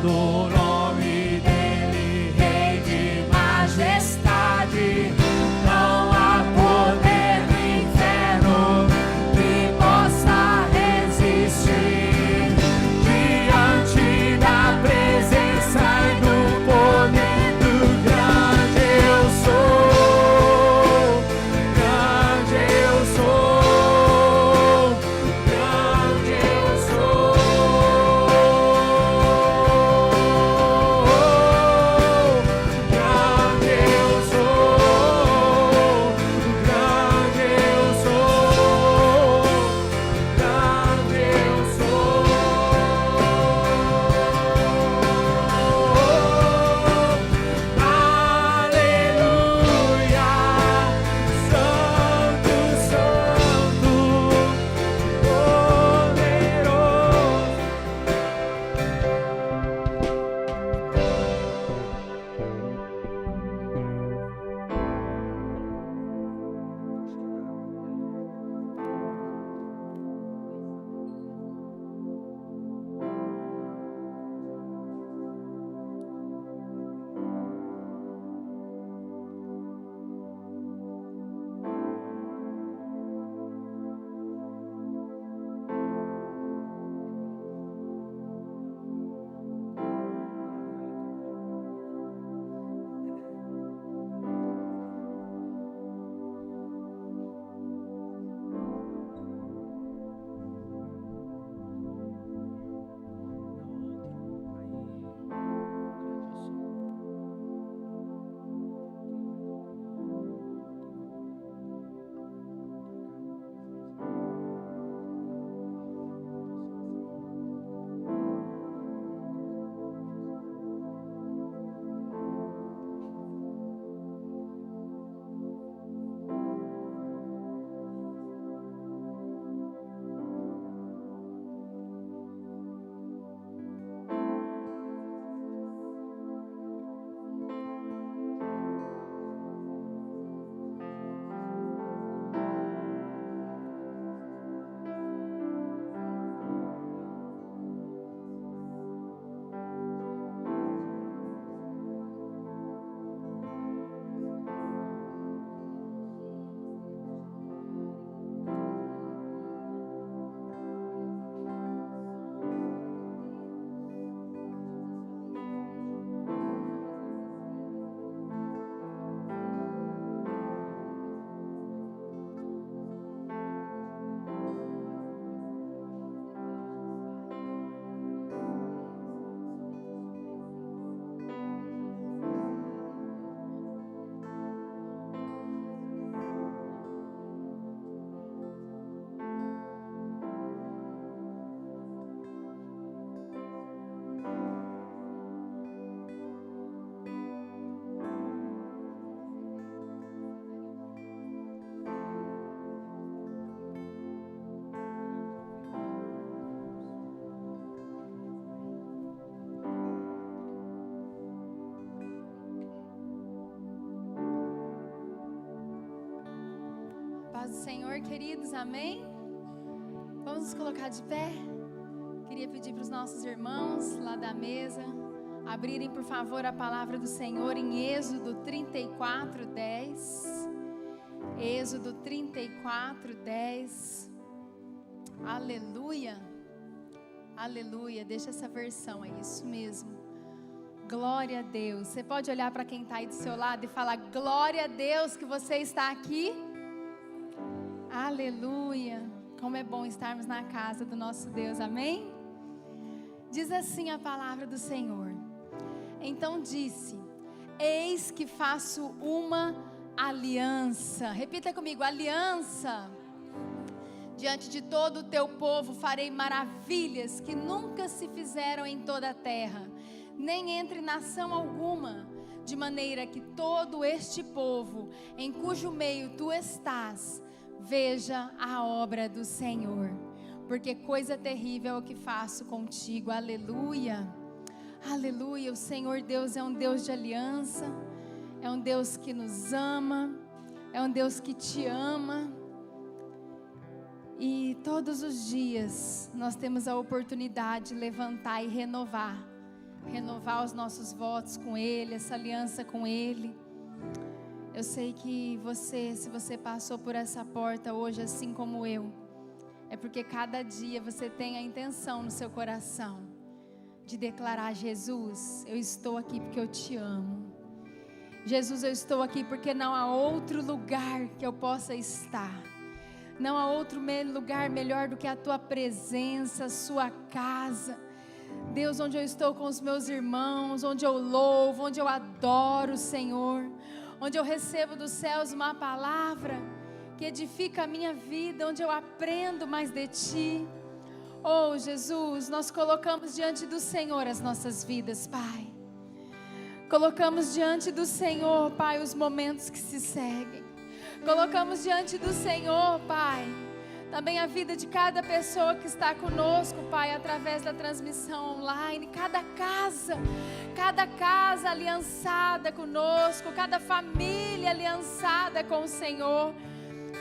do nome dele, Rei de majestade. Não há poder no inferno que possa resistir diante da presença e do poder do grande eu sou. Grande eu sou. Grande eu sou. Grande eu sou. Grande eu sou. Grande eu sou. Aleluia. Santo, santo, poderoso. Paz do Senhor, queridos, amém? Vamos nos colocar de pé. Queria pedir para os nossos irmãos lá da mesa abrirem, por favor, a palavra do Senhor em Êxodo 34, 10. Êxodo 34, 10. Aleluia. Aleluia. Deixa essa versão, é isso mesmo. Glória a Deus. Você pode olhar para quem está aí do seu lado e falar: glória a Deus que você está aqui. Aleluia. Como é bom estarmos na casa do nosso Deus, amém? Diz assim a palavra do Senhor: então disse: eis que faço uma aliança. Repita comigo: aliança. Diante de todo o teu povo farei maravilhas que nunca se fizeram em toda a terra, nem entre nação alguma, de maneira que todo este povo, em cujo meio tu estás, veja a obra do Senhor, porque coisa terrível é o que faço contigo. Aleluia, aleluia. O Senhor Deus é um Deus de aliança, é um Deus que nos ama, é um Deus que te ama. E todos os dias nós temos a oportunidade de levantar e renovar renovar os nossos votos com Ele, essa aliança com Ele. Eu sei que você, se você passou por essa porta hoje, assim como eu, é porque cada dia você tem a intenção no seu coração de declarar: Jesus, eu estou aqui porque eu te amo. Jesus, eu estou aqui porque não há outro lugar que eu possa estar. Não há outro lugar melhor do que a tua presença, a sua casa. Deus, onde eu estou com os meus irmãos, onde eu louvo, onde eu adoro o Senhor, onde eu recebo dos céus uma palavra que edifica a minha vida, onde eu aprendo mais de Ti. Oh, Jesus, nós colocamos diante do Senhor as nossas vidas, Pai. Colocamos diante do Senhor, Pai, os momentos que se seguem. Colocamos diante do Senhor, Pai, também a vida de cada pessoa que está conosco, Pai, através da transmissão online. Cada casa aliançada conosco, cada família aliançada com o Senhor.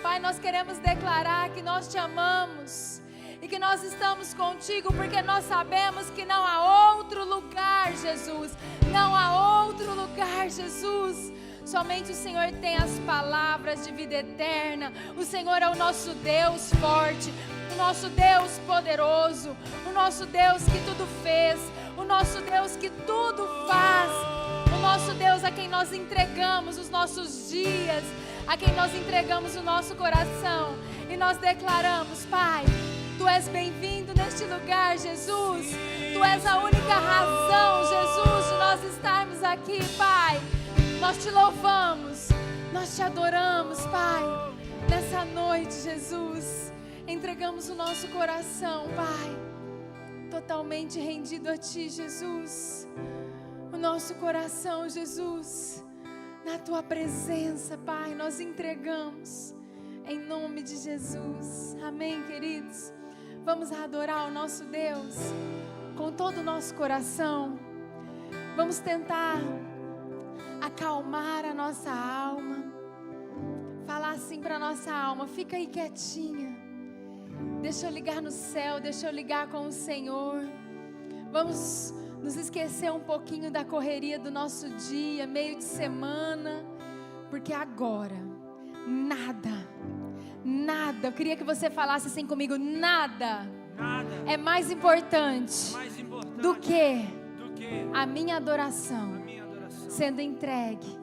Pai, nós queremos declarar que nós te amamos e que nós estamos contigo, porque nós sabemos que não há outro lugar, Jesus. Não há outro lugar, Jesus. Somente o Senhor tem as palavras de vida eterna. O Senhor é o nosso Deus forte, o nosso Deus poderoso, o nosso Deus que tudo fez, o nosso Deus que tudo faz, o nosso Deus a quem nós entregamos os nossos dias, a quem nós entregamos o nosso coração, e nós declaramos: Pai, Tu és bem-vindo neste lugar, Jesus. Tu és a única razão, Jesus, de nós estarmos aqui, Pai. Nós te louvamos, nós te adoramos, Pai. Nessa noite, Jesus, entregamos o nosso coração, Pai, totalmente rendido a Ti, Jesus. O nosso coração, Jesus, na Tua presença, Pai, nós entregamos, em nome de Jesus. Amém, queridos? Vamos adorar o nosso Deus com todo o nosso coração. Vamos tentar acalmar a nossa alma. Falar assim para a nossa alma: fica aí quietinha. Deixa eu ligar no céu, deixa eu ligar com o Senhor. Vamos nos esquecer um pouquinho da correria do nosso dia, meio de semana. Porque agora, nada, eu queria que você falasse assim comigo: nada é mais importante do que a minha adoração sendo entregue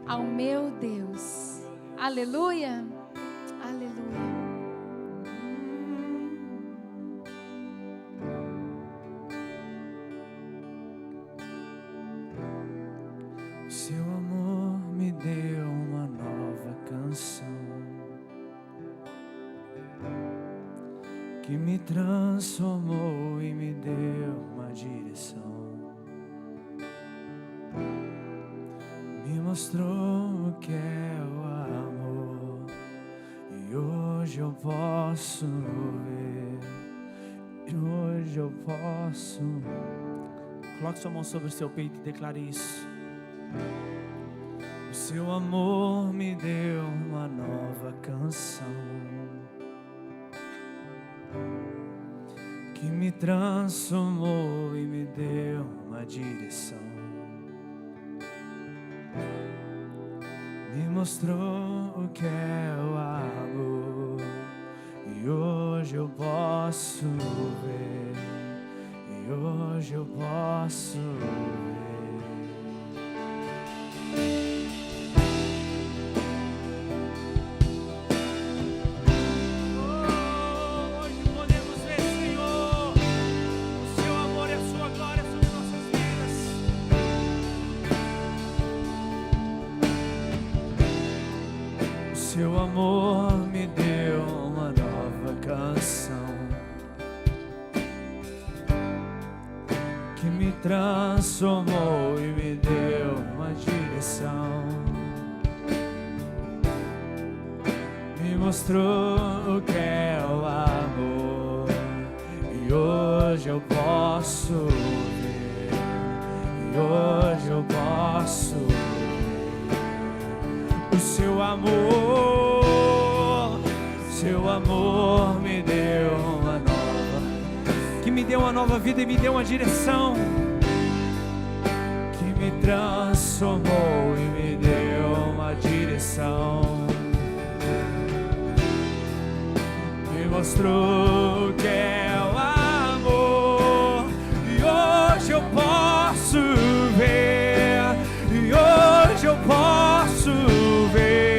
ao meu Deus. Aleluia, aleluia. Seu amor me deu uma nova canção que me transformou e me deu uma direção. Me mostrou o que é o amor e hoje eu posso ver. E hoje eu posso. Coloque sua mão sobre o seu peito e declare isso. O seu amor me deu uma nova canção que me transformou e me deu uma direção. Me mostrou o que é o amor e hoje eu posso ver. E hoje eu posso ver. Seu amor me deu uma nova canção que me transformou e me deu uma direção. Me mostrou o que é o amor e hoje eu posso ver. E hoje eu posso ver. O seu amor me deu uma nova, que me deu uma nova vida e me deu uma direção. transformou e me deu uma direção. Me mostrou que é o amor, e hoje eu posso ver, e hoje eu posso ver.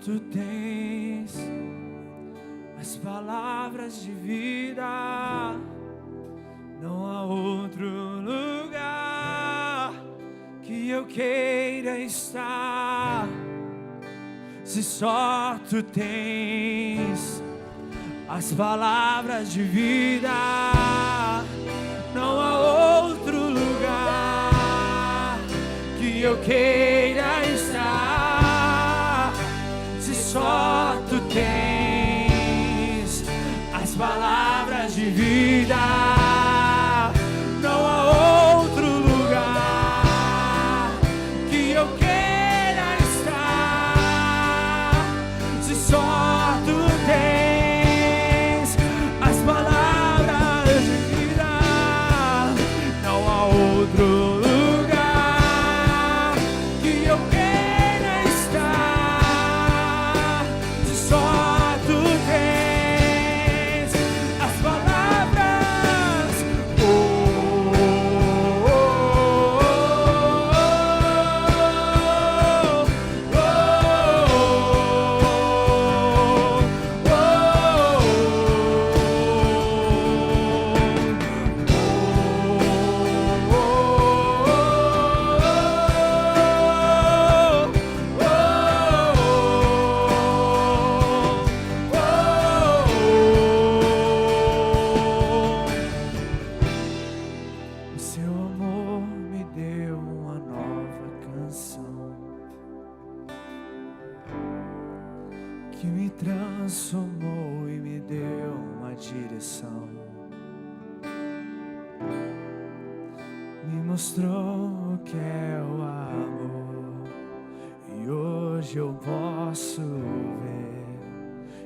Tu tens as palavras de vida, não há outro lugar que eu queira estar. Se só tu tens as palavras de vida, não há outro lugar que eu queira estar. Só tu tens as palavras de vida, não há outro lugar que eu queira estar. Se só tu tens as palavras de vida, não há outro lugar que eu queira estar. Que me transformou e me deu uma direção. Me mostrou o que é o amor, e hoje eu posso ver,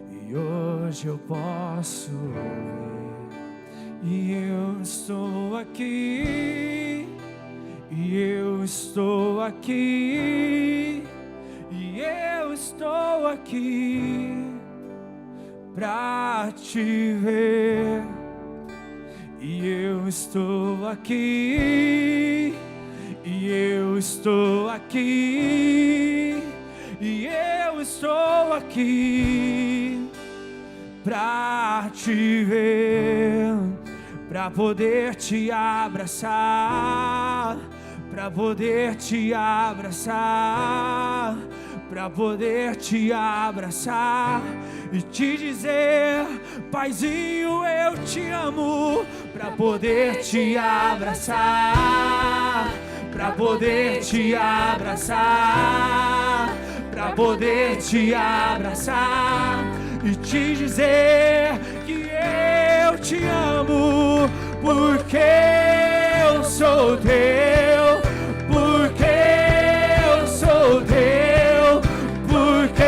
e hoje eu posso ver. E eu estou aqui, e eu estou aqui, e eu estou aqui pra te ver. E eu estou aqui, e eu estou aqui, e eu estou aqui pra te ver, pra poder te abraçar, pra poder te abraçar, pra poder te abraçar e te dizer: Paizinho, eu te amo. Pra poder te abraçar, pra poder te abraçar, pra poder te abraçar e te dizer que eu te amo, porque eu sou teu, porque eu sou teu, porque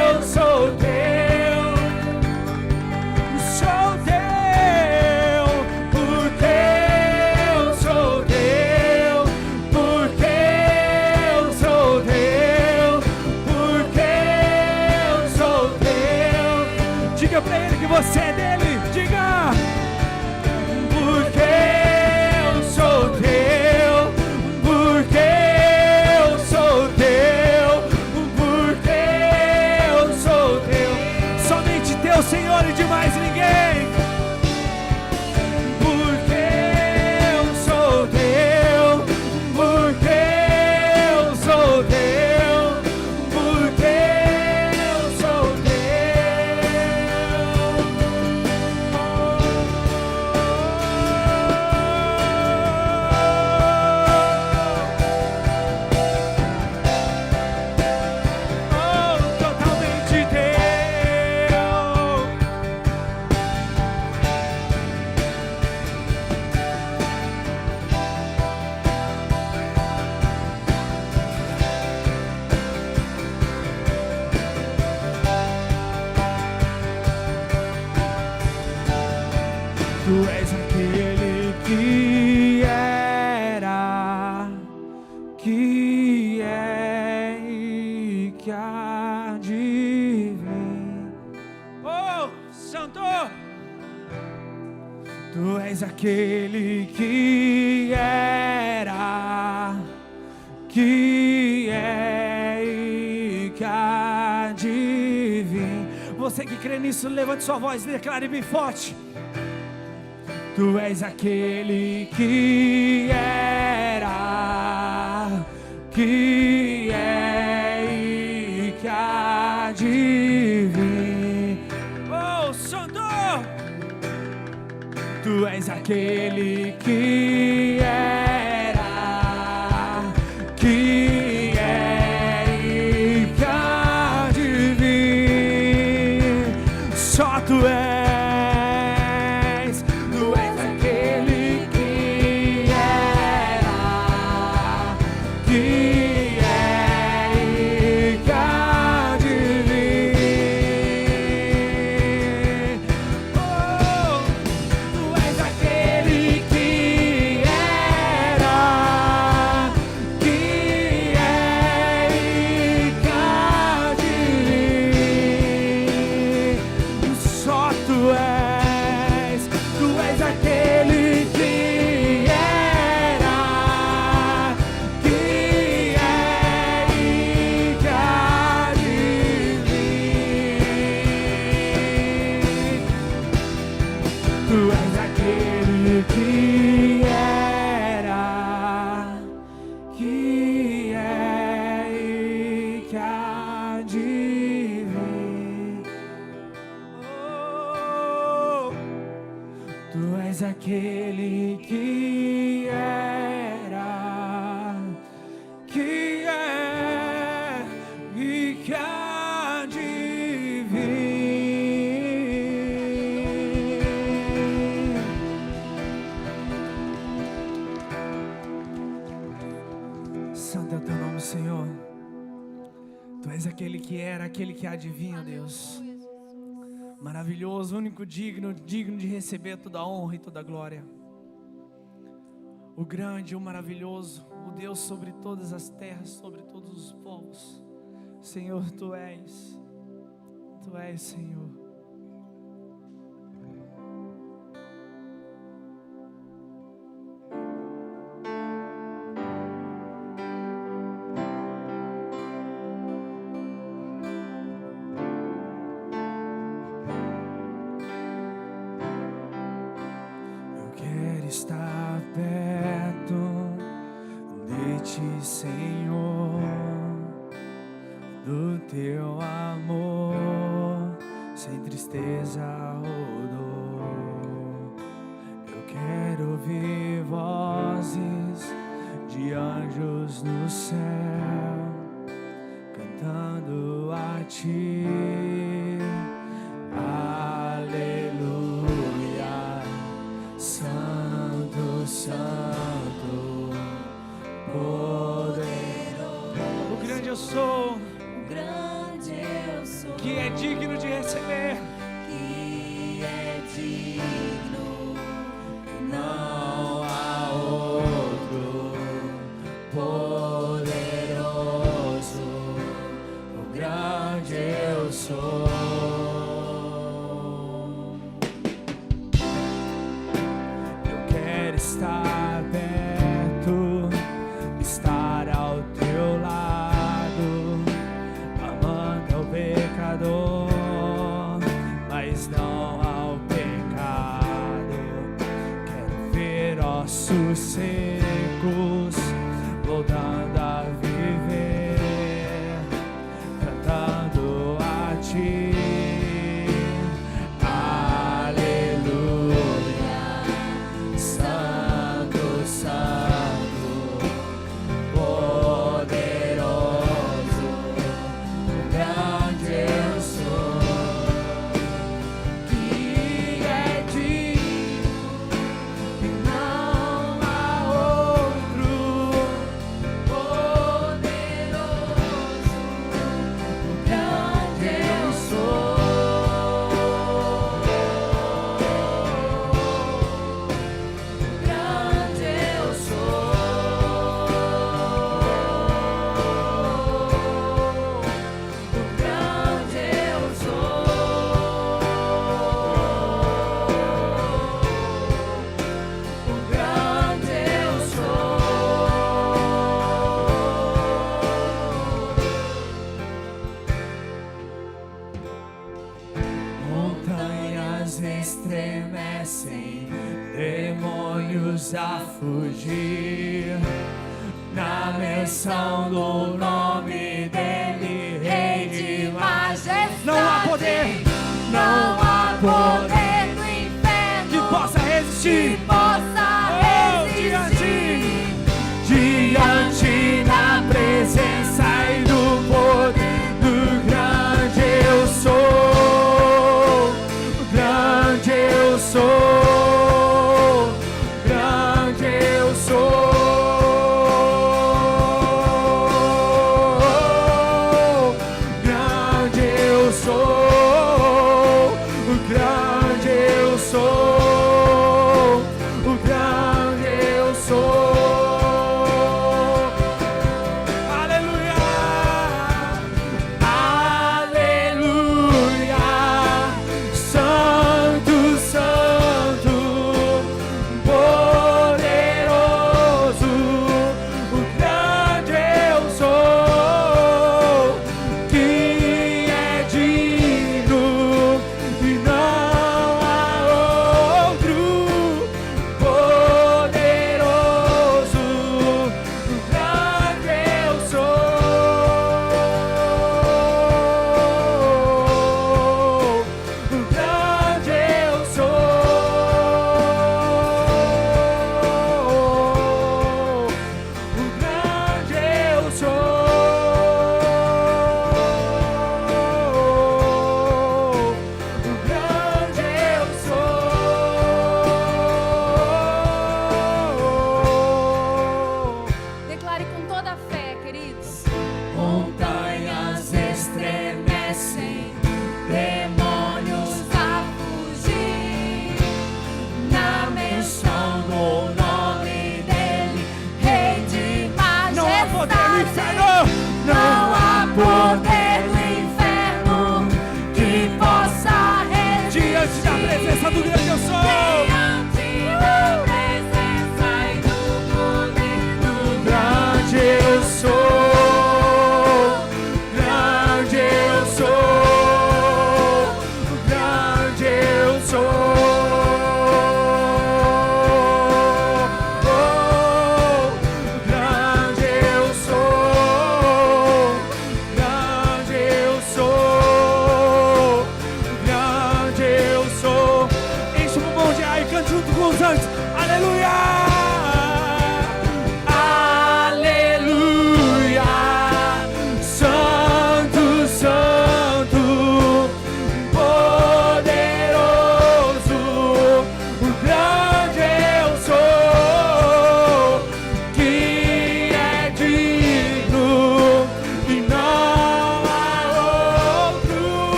eu sou teu, sou teu, porque eu sou teu, porque eu sou teu, porque eu sou teu. Diga pra ele que você é dele, diga. Porque eu sou teu, porque eu sou teu, porque eu sou teu, somente teu, Senhor, e de mais ninguém. Porque eu sou teu, porque eu sou teu, porque eu sou totalmente teu. Tu és aquele que era, que é e que há de vir. Oh, Santo! Tu és aquele que era, que é e que há de vir. Você que crê nisso, levante sua voz e declare bem forte. Tu és aquele que era, que é e que há de vir. Oh, Santo! Tu és aquele que era, que é e que há de vir. Só tu és. Aquele que era, que é e que há de vir. Santo é o teu nome, Senhor. Tu és aquele que era, aquele que há de vir, ó Deus. Maravilhoso, único, digno de receber toda a honra e toda a glória. O grande, o maravilhoso, o Deus sobre todas as terras, sobre todos os povos. Senhor, Tu és, Senhor. Estar perto de Ti, Senhor, do Teu amor, sem tristeza ou dor. Eu quero ouvir vozes de e anjos no céu cantando a ti. Aleluia, Santo, Santo, poderoso. O grande eu sou, que é digno de receber, que é digno, não há outro poderoso. O grande eu sou. Eu quero estar perto, estar ao teu lado, amando ao pecador, mas não ao pecado. Quero ver ossos secos voltando a viver, cantando a ti. Aleluia, Santo, Santo, poderoso, grande eu sou, que é digno e não há outro poderoso, grande eu sou, grande eu sou, grande eu sou, grande eu sou. Montanhas estremecem, demônios a fugir, na menção do nome dele, Rei de majestade. Não há poder, não há poder do inferno que possa resistir. Diante da presença e do poder do grande eu sou, grande eu sou, grande eu sou.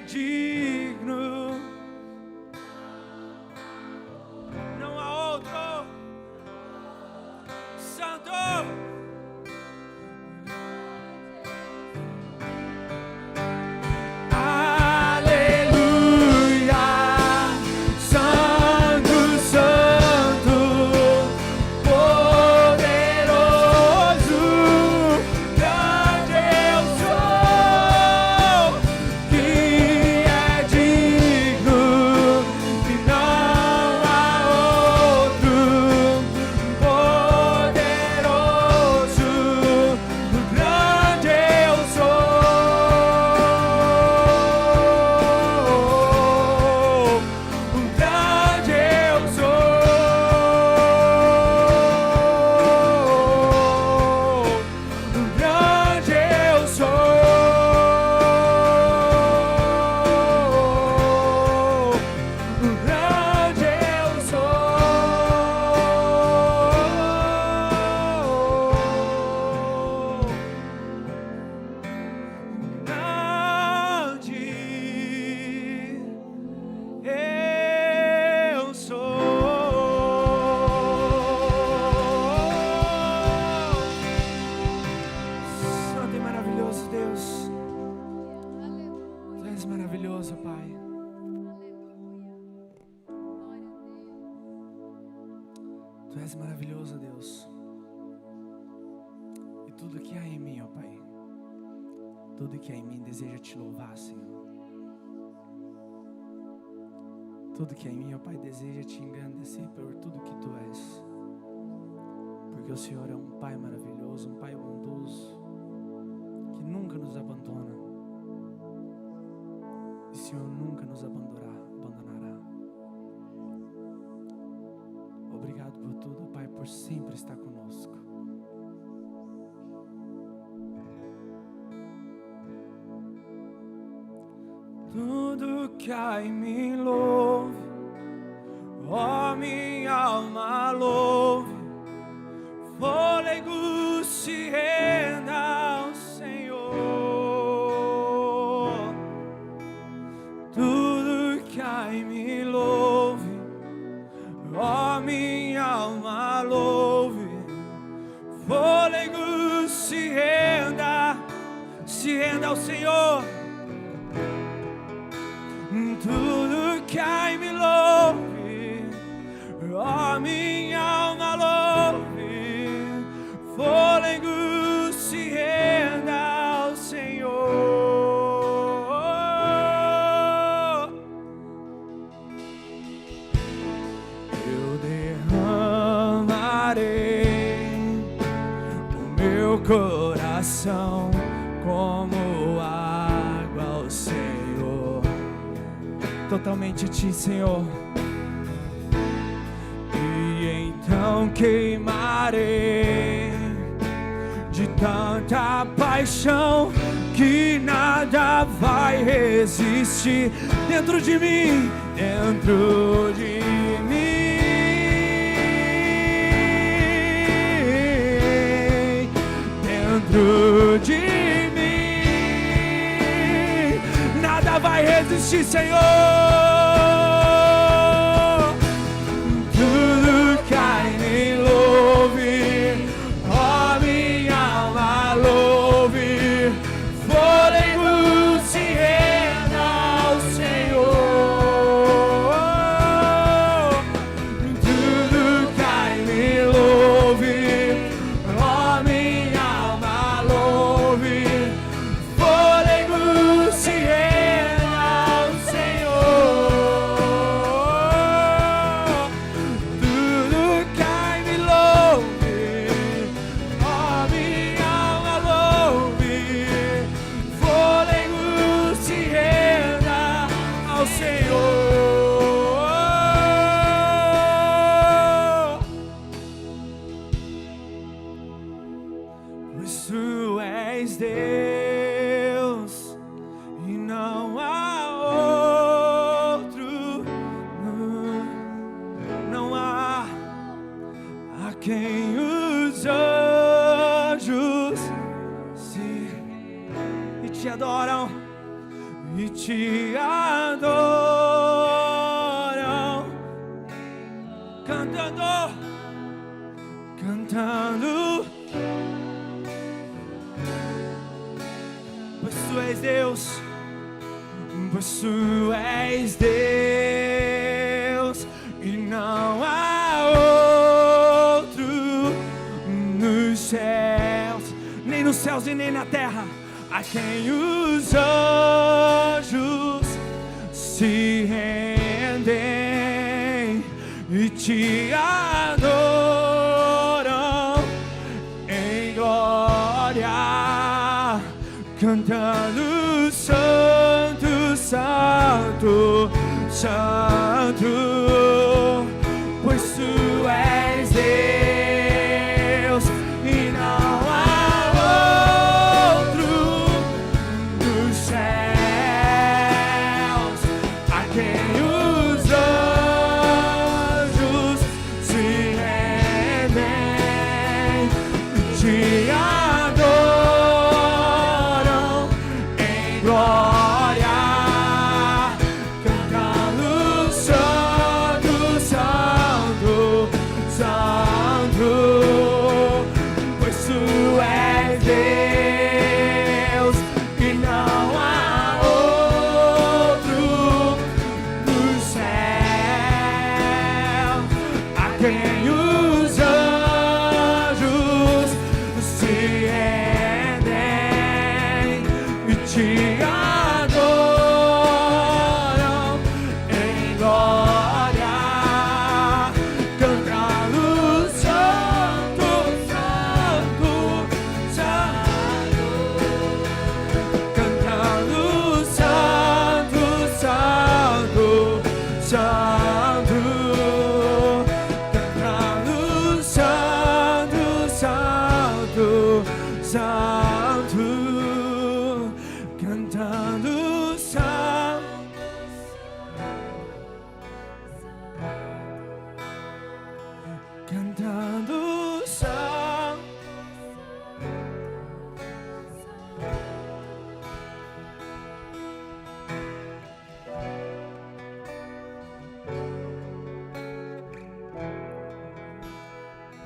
digno. Não há outro. Santo. Tu és maravilhoso, Deus. E tudo que há em mim, ó Pai, tudo que há em mim deseja te louvar, Senhor. Tudo que há em mim, ó Pai, deseja te engrandecer por tudo que Tu és. Porque o Senhor é um Pai maravilhoso, um Pai bondoso, que nunca nos abandona. E o Senhor nunca nos abandonará. Obrigado por tudo, Pai, por sempre estar conosco. Tudo que há em mim louve, ó minha alma louve, fôlego se renda ao Senhor. Tudo que há em mim louve, ó minha alma louve, fôlego se renda ao Senhor. Tudo que há em mim louve, ó minha alma louve, fôlego se renda ao Senhor. Eu derramarei o meu coração como água ao Senhor, totalmente a Ti, Senhor. E então queimarei de tanta paixão que nada vai resistir dentro de mim, dentro de mim, dentro de mim, nada vai resistir, Senhor. Tudo que há em mim louve, ó minha alma louve, fôlego se renda ao Senhor. Tudo que há em mim louve, ó minha alma louve, fôlego se renda ao Senhor. te adoram, cantando, cantando, pois tu és Deus, pois tu és Deus e não há outro nos céus, nem nos céus e nem na terra, a quem os anjos se rendem e te adoram em glória, cantando santo, santo, santo, pois tu és Deus e não há outro nos céus, a quem os anjos se rendem e te adoram em glória, cantando santo, santo, santo, pois tu és Deus e não há outro nos céus, a quem os anjos se rendem e te adoram em glória, cantando santo, santo, santo, cantando santo, santo, santo, cantando santo, santo, santo, cantando santo, cantando santo.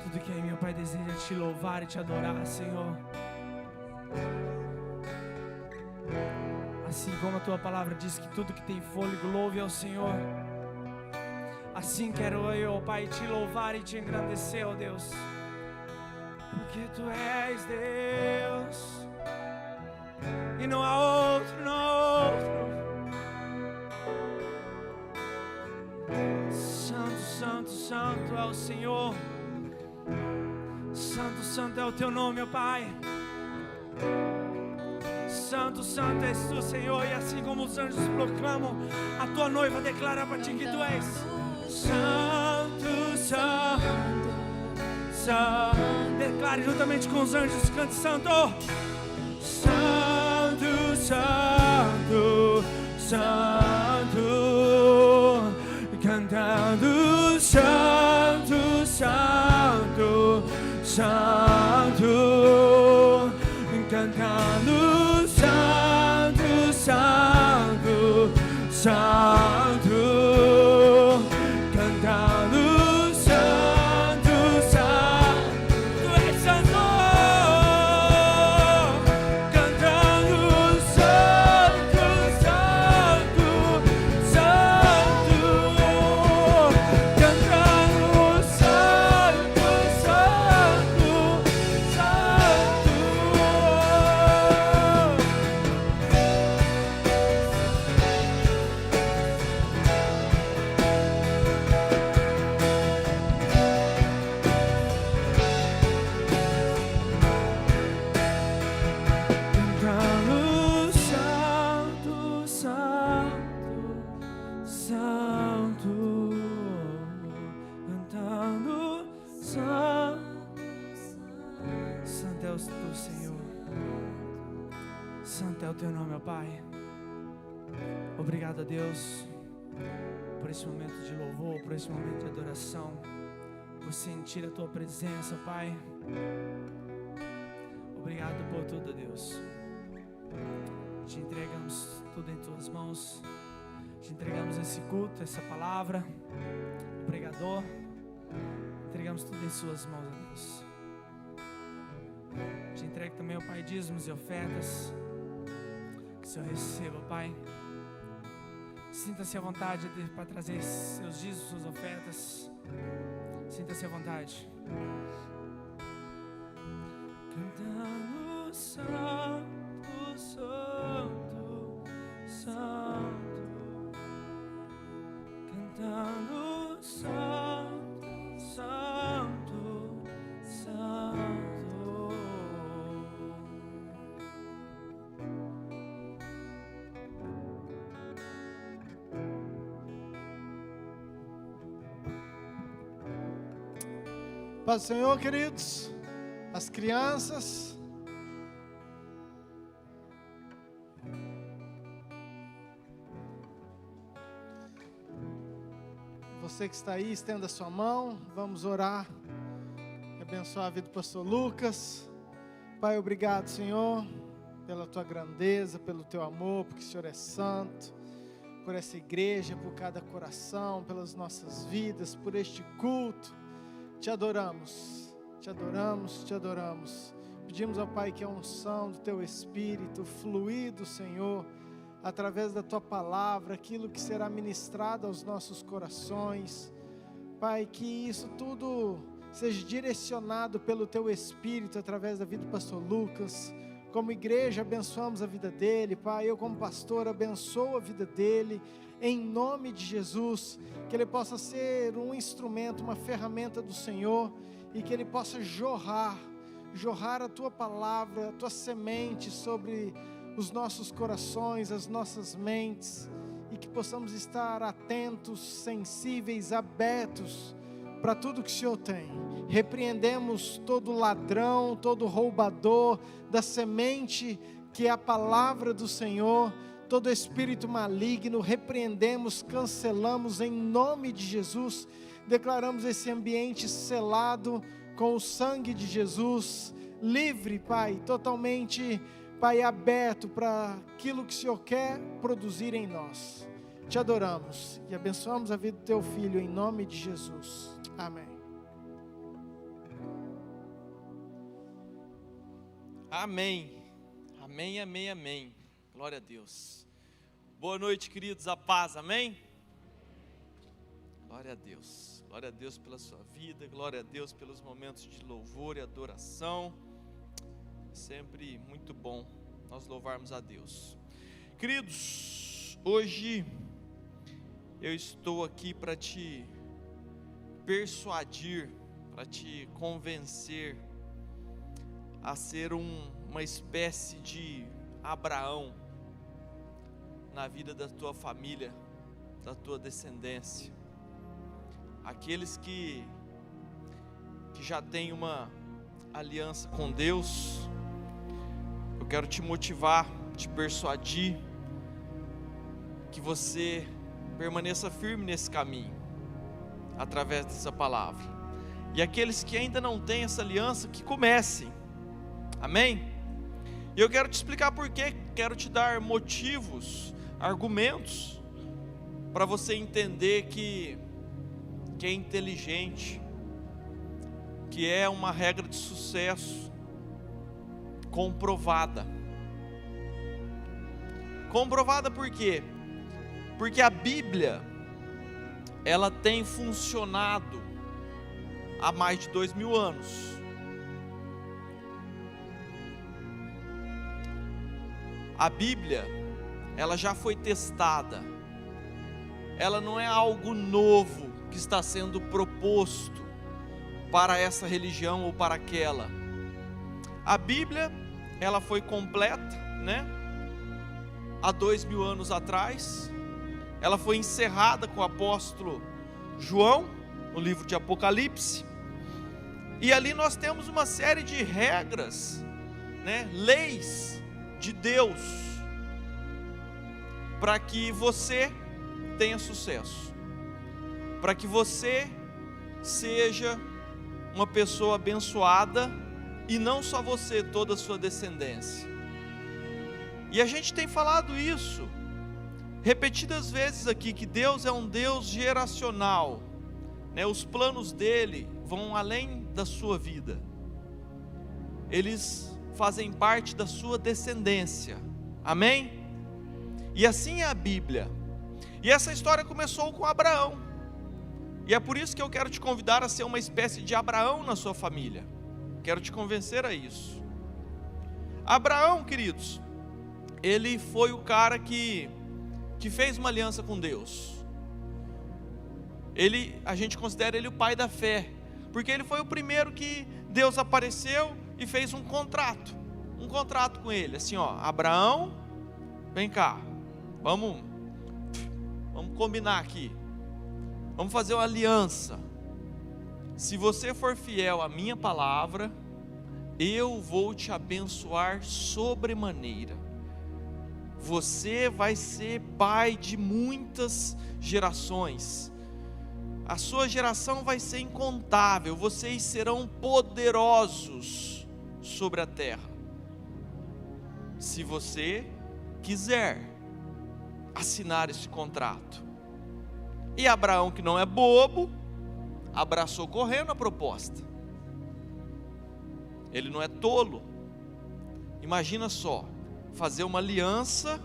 Tudo que é meu Pai deseja te louvar e te adorar, Senhor. Assim como a tua palavra diz que tudo que tem fôlego louve ao Senhor, assim quero eu, ó Pai, te louvar e te engrandecer, ó Deus, porque tu és Deus e não há outro, não há outro. Santo, santo, santo é o Senhor. Santo, santo é o teu nome, ó Pai. Santo, santo és tu, Senhor. E assim como os anjos proclamam, a tua noiva declara para ti que tu és santo, santo, santo. Declare juntamente com os anjos, cante santo. Santo, santo, santo, cantando santo, santo, santo, cantando santo, santo, santo, cantando santo, santo, tu és santo, cantando santo, santo, santo, cantando santo, santo, santo. Cantando santo, santo, santo, cantando santo, santo é o tu, Senhor. Santo é o teu nome, ó Pai. Obrigado a Deus por esse momento de louvor, por esse momento de adoração, por sentir a tua presença, Pai. Obrigado por tudo, Deus. Te entregamos tudo em Tuas mãos. Te entregamos esse culto, essa palavra, o pregador. Entregamos tudo em Suas mãos, ó Deus. Te entrego também, ó Pai, dízimos e ofertas. Que o Senhor receba, Pai. Sinta-se à vontade para trazer seus dízimos, suas ofertas. Sinta-se à vontade. Cantando santo, santo, santo. Cantando santo, santo, santo. Paz do Senhor, queridos, as crianças. Você que está aí, estenda a sua mão, vamos orar, abençoar a vida do pastor Lucas. Pai, obrigado, Senhor, pela Tua grandeza, pelo Teu amor, porque o Senhor é santo, por essa igreja, por cada coração, pelas nossas vidas, por este culto. Te adoramos, te adoramos, te adoramos. Pedimos ao Pai que a unção do Teu Espírito, fluir do Senhor, através da Tua palavra, aquilo que será ministrado aos nossos corações. Pai, que isso tudo seja direcionado pelo Teu Espírito, através da vida do pastor Lucas. Como igreja, abençoamos a vida dele, Pai. Eu, como pastor, abençoo a vida dele. Em nome de Jesus, que ele possa ser um instrumento, uma ferramenta do Senhor, e que ele possa jorrar a Tua palavra, a Tua semente sobre os nossos corações, as nossas mentes, e que possamos estar atentos, sensíveis, abertos para tudo que o Senhor tem. Repreendemos todo ladrão, todo roubador da semente que é a palavra do Senhor. Todo espírito maligno, repreendemos, cancelamos em nome de Jesus. Declaramos esse ambiente selado com o sangue de Jesus, livre, Pai, totalmente, Pai, aberto para aquilo que o Senhor quer produzir em nós. Te adoramos e abençoamos a vida do Teu Filho em nome de Jesus. Amém. Amém. Amém, amém, amém. Glória a Deus. Boa noite, queridos, a paz, amém? Glória a Deus. Glória a Deus pela sua vida, glória a Deus pelos momentos de louvor e adoração. Sempre muito bom nós louvarmos a Deus. Queridos, hoje eu estou aqui para te persuadir, para te convencer a ser uma espécie de Abraão na vida da tua família, da tua descendência. Aqueles que já têm uma aliança com Deus, eu quero te motivar, te persuadir, que você permaneça firme nesse caminho, através dessa palavra. E aqueles que ainda não têm essa aliança, que comecem, amém? E eu quero te explicar por quê, quero te dar motivos, argumentos, para você entender que é inteligente, que é uma regra de sucesso, comprovada. Comprovada por quê? Porque a Bíblia, ela tem funcionado há mais de 2000 anos. A Bíblia, ela já foi testada. Ela não é algo novo que está sendo proposto para essa religião ou para aquela. A Bíblia, ela foi completa, né? Há 2000 anos atrás. Ela foi encerrada com o apóstolo João, no livro de Apocalipse. E ali nós temos uma série de regras, né? Leis de Deus, para que você tenha sucesso, para que você seja uma pessoa abençoada, e não só você, toda a sua descendência. E a gente tem falado isso repetidas vezes aqui, que Deus é um Deus geracional, né? Os planos dele vão além da sua vida, eles fazem parte da sua descendência, amém? E assim é a Bíblia. E essa história começou com Abraão, e é por isso que eu quero te convidar a ser uma espécie de Abraão na sua família. Quero te convencer a isso. Abraão, queridos, ele foi o cara que fez uma aliança com Deus. A gente considera ele o pai da fé, porque ele foi o primeiro que Deus apareceu e fez um contrato com ele, assim, ó: Abraão, vem cá, vamos combinar aqui, vamos fazer uma aliança. Se você for fiel à minha palavra, eu vou te abençoar sobremaneira. Você vai ser pai de muitas gerações. A sua geração vai ser incontável. Vocês serão poderosos sobre a terra, se você quiser assinar esse contrato. E Abraão, que não é bobo, abraçou correndo a proposta. Ele não é tolo. Imagina só, fazer uma aliança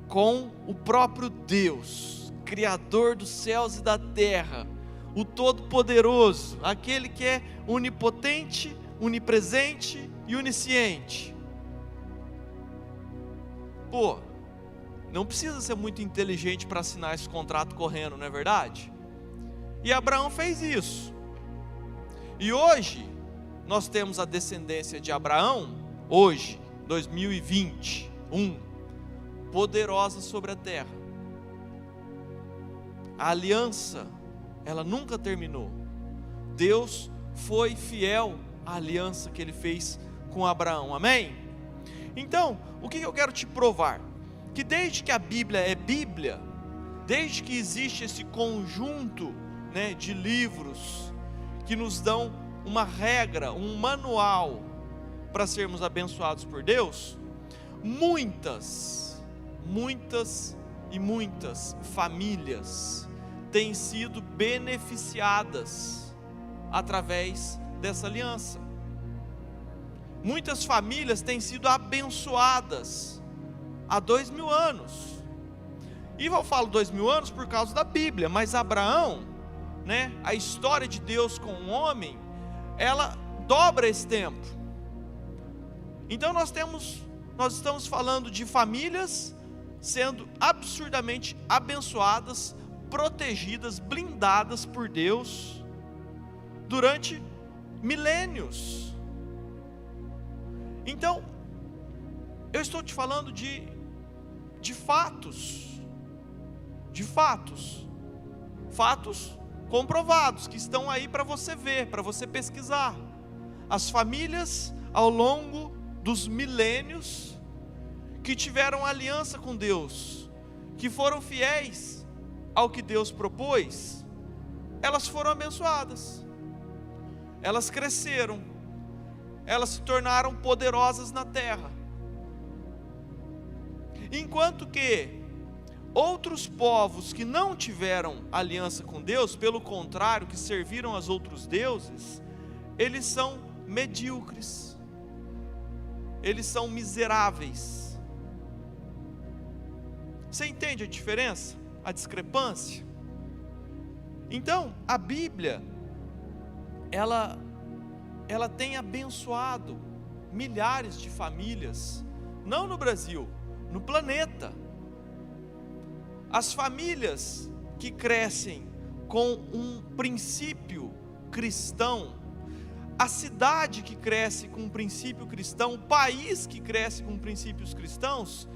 com o próprio Deus, Criador dos céus e da terra, o Todo-Poderoso, aquele que é onipotente, onipresente e onisciente. Pô, não precisa ser muito inteligente para assinar esse contrato correndo, não é verdade? E Abraão fez isso. E hoje nós temos a descendência de Abraão, hoje, 2021, poderosa sobre a terra. A aliança, ela nunca terminou. Deus foi fiel à aliança que ele fez com Abraão, amém? Então, o que eu quero te provar? Que desde que a Bíblia é Bíblia, desde que existe esse conjunto, né, de livros que nos dão uma regra, um manual para sermos abençoados por Deus, muitas famílias têm sido beneficiadas através dessa aliança. Muitas famílias têm sido abençoadas há 2000 anos. E eu falo 2000 anos por causa da Bíblia, mas Abraão, né, a história de Deus com o homem, ela dobra esse tempo. Então nós estamos falando de famílias sendo absurdamente abençoadas, protegidas, blindadas por Deus durante milênios. Então, eu estou te falando de fatos comprovados, que estão aí para você ver, para você pesquisar. As famílias ao longo dos milênios que tiveram aliança com Deus, que foram fiéis ao que Deus propôs, elas foram abençoadas, elas cresceram, elas se tornaram poderosas na terra. Enquanto que outros povos que não tiveram aliança com Deus, pelo contrário, que serviram aos outros deuses, eles são medíocres, eles são miseráveis. Você entende a diferença? A discrepância? Então, a Bíblia, ela tem abençoado milhares de famílias, não no Brasil, no planeta. As famílias que crescem com um princípio cristão, a cidade que cresce com um princípio cristão, o país que cresce com princípios cristãos,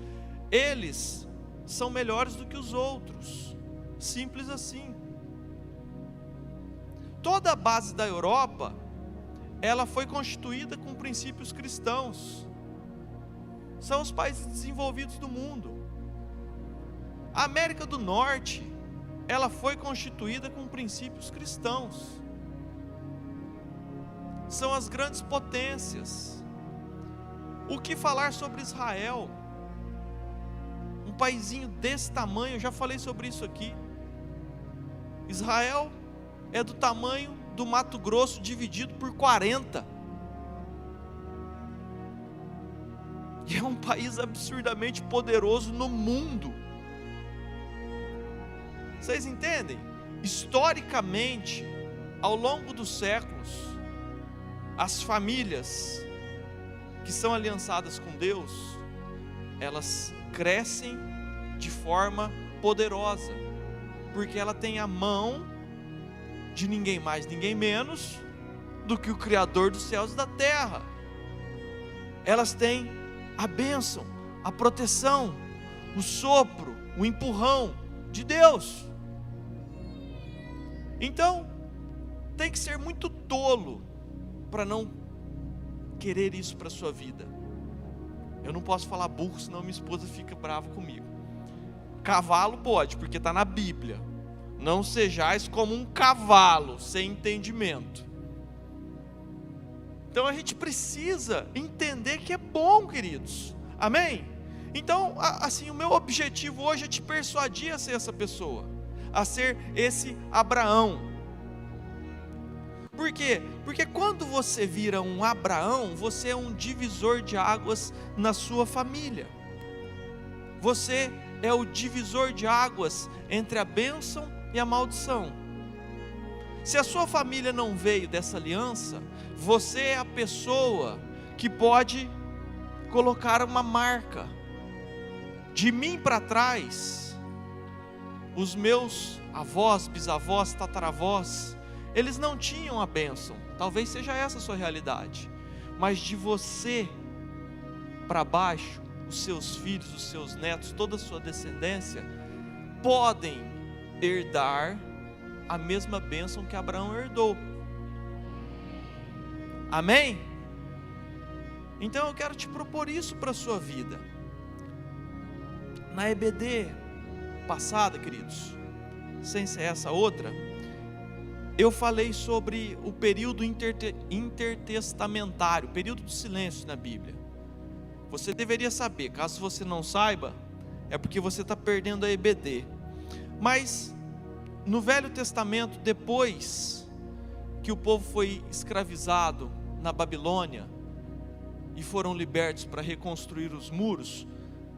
eles são melhores do que os outros, simples assim. Toda a base da Europa, ela foi constituída com princípios cristãos, são os países desenvolvidos do mundo. A América do Norte, ela foi constituída com princípios cristãos, são as grandes potências. O que falar sobre Israel? paizinho desse tamanho, eu já falei sobre isso aqui. Israel é do tamanho do Mato Grosso dividido por 40. E é um país absurdamente poderoso no mundo. Vocês entendem? Historicamente, ao longo dos séculos, as famílias que são aliançadas com Deus, elas crescem de forma poderosa, porque ela tem a mão de ninguém mais, ninguém menos do que o Criador dos céus e da terra. Elas têm a bênção, a proteção, o sopro, o empurrão de Deus. Então, tem que ser muito tolo para não querer isso para a sua vida. Eu não posso falar burro, senão minha esposa fica brava comigo. Cavalo pode, porque está na Bíblia. Não sejais como um cavalo sem entendimento. Então a gente precisa entender que é bom, queridos. Amém? Então, assim, o meu objetivo hoje é te persuadir a ser essa pessoa, a ser esse Abraão. Por quê? Porque quando você vira um Abraão, você é um divisor de águas na sua família. Você é o divisor de águas entre a bênção e a maldição. Se a sua família não veio dessa aliança, você é a pessoa que pode colocar uma marca. De mim para trás, os meus avós, bisavós, tataravós, eles não tinham a bênção. Talvez seja essa a sua realidade. Mas de você para baixo, os seus filhos, os seus netos, toda a sua descendência, podem herdar a mesma bênção que Abraão herdou. Amém? Então eu quero te propor isso para a sua vida. Na EBD passada, queridos, sem ser essa outra, eu falei sobre o período intertestamentário, o período do silêncio na Bíblia. Você deveria saber, caso você não saiba, é porque você está perdendo a EBD. Mas no Velho Testamento, depois que o povo foi escravizado na Babilônia e foram libertos para reconstruir os muros,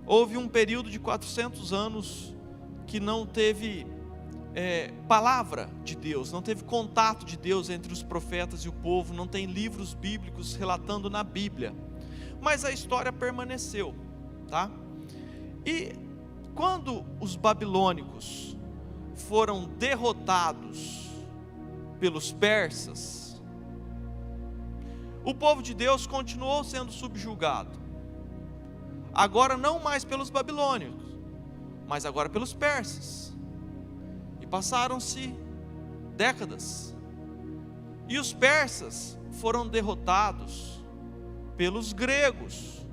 houve um período de 400 anos que não teve palavra de Deus, não teve contato de Deus entre os profetas e o povo, não tem livros bíblicos relatando na Bíblia, mas a história permaneceu, tá? E quando os babilônicos foram derrotados pelos persas, o povo de Deus continuou sendo subjugado, agora não mais pelos babilônicos, mas agora pelos persas. E passaram-se décadas, e os persas foram derrotados pelos gregos.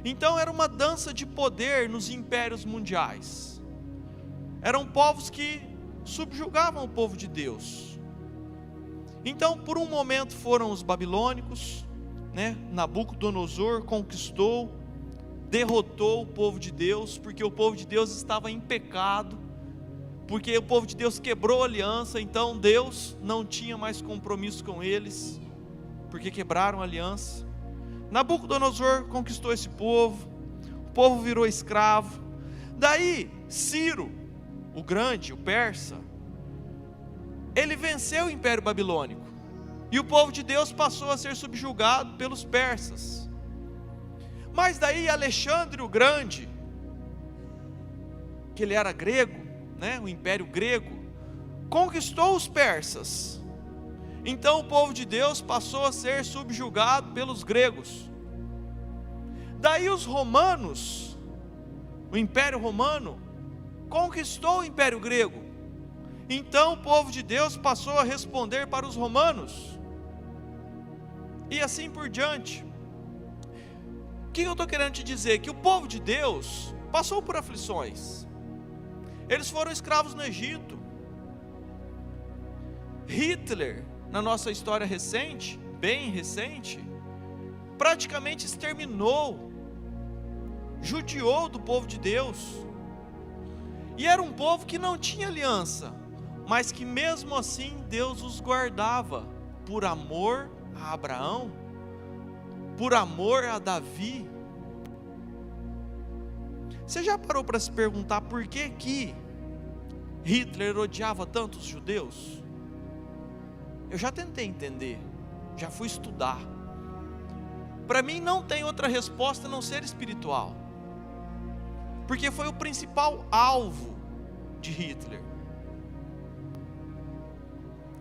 Então era uma dança de poder nos impérios mundiais. Eram povos que subjugavam o povo de Deus. Então por um momento foram os babilônicos, Nabucodonosor conquistou, derrotou o povo de Deus, porque o povo de Deus estava em pecado, porque o povo de Deus quebrou a aliança, então Deus não tinha mais compromisso com eles, porque quebraram a aliança. Nabucodonosor conquistou esse povo, o povo virou escravo. Daí Ciro, o grande, o persa, ele venceu o Império Babilônico, e o povo de Deus passou a ser subjugado pelos persas. Mas daí Alexandre o Grande, que ele era grego, o Império Grego, conquistou os persas. Então o povo de Deus passou a ser subjugado pelos gregos. Daí os romanos, o Império Romano, conquistou o Império Grego. Então o povo de Deus passou a responder para os romanos. E assim por diante. O que eu estou querendo te dizer? Que o povo de Deus passou por aflições. Eles foram escravos no Egito. Hitler, na nossa história recente, bem recente, praticamente exterminou judiou do povo de Deus. E era um povo que não tinha aliança, mas que mesmo assim Deus os guardava, por amor a Abraão, por amor a Davi. Você já parou para se perguntar por que que Hitler odiava tanto os judeus? Eu já tentei entender, já fui estudar. Para mim não tem outra resposta a não ser espiritual, porque foi o principal alvo de Hitler.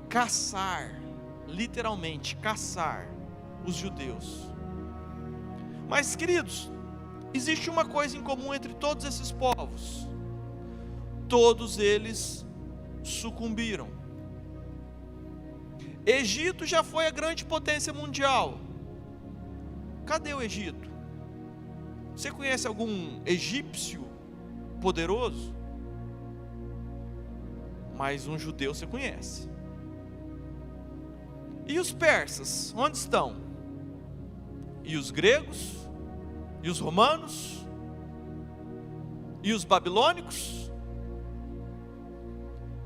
Caçar, literalmente caçar os judeus. Mas, queridos, existe uma coisa em comum entre todos esses povos: todos eles sucumbiram. Egito já foi a grande potência mundial. Cadê o Egito? Você conhece algum egípcio poderoso? Mas um judeu você conhece. E os persas, onde estão? E os gregos? E os romanos? E os babilônicos?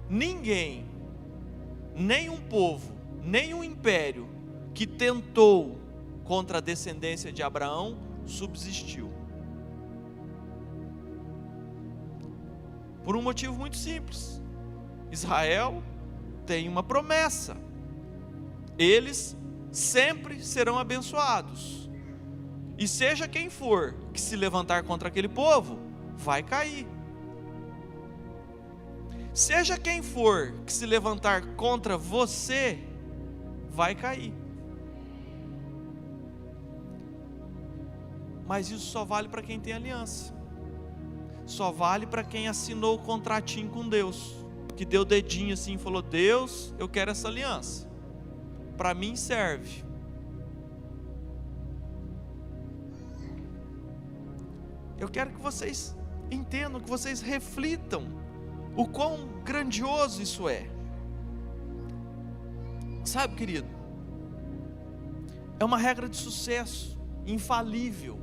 Ninguém, nenhum povo, nenhum império que tentou contra a descendência de Abraão subsistiu. Por um motivo muito simples: Israel tem uma promessa. Eles sempre serão abençoados. E seja quem for que se levantar contra aquele povo, vai cair. Seja quem for que se levantar contra você, vai cair. Mas isso só vale para quem tem aliança. Só vale para quem assinou o contratinho com Deus, que deu o dedinho assim e falou: Deus, eu quero essa aliança, para mim serve. Eu quero que vocês entendam, que vocês reflitam o quão grandioso isso é. Sabe, querido, é uma regra de sucesso infalível,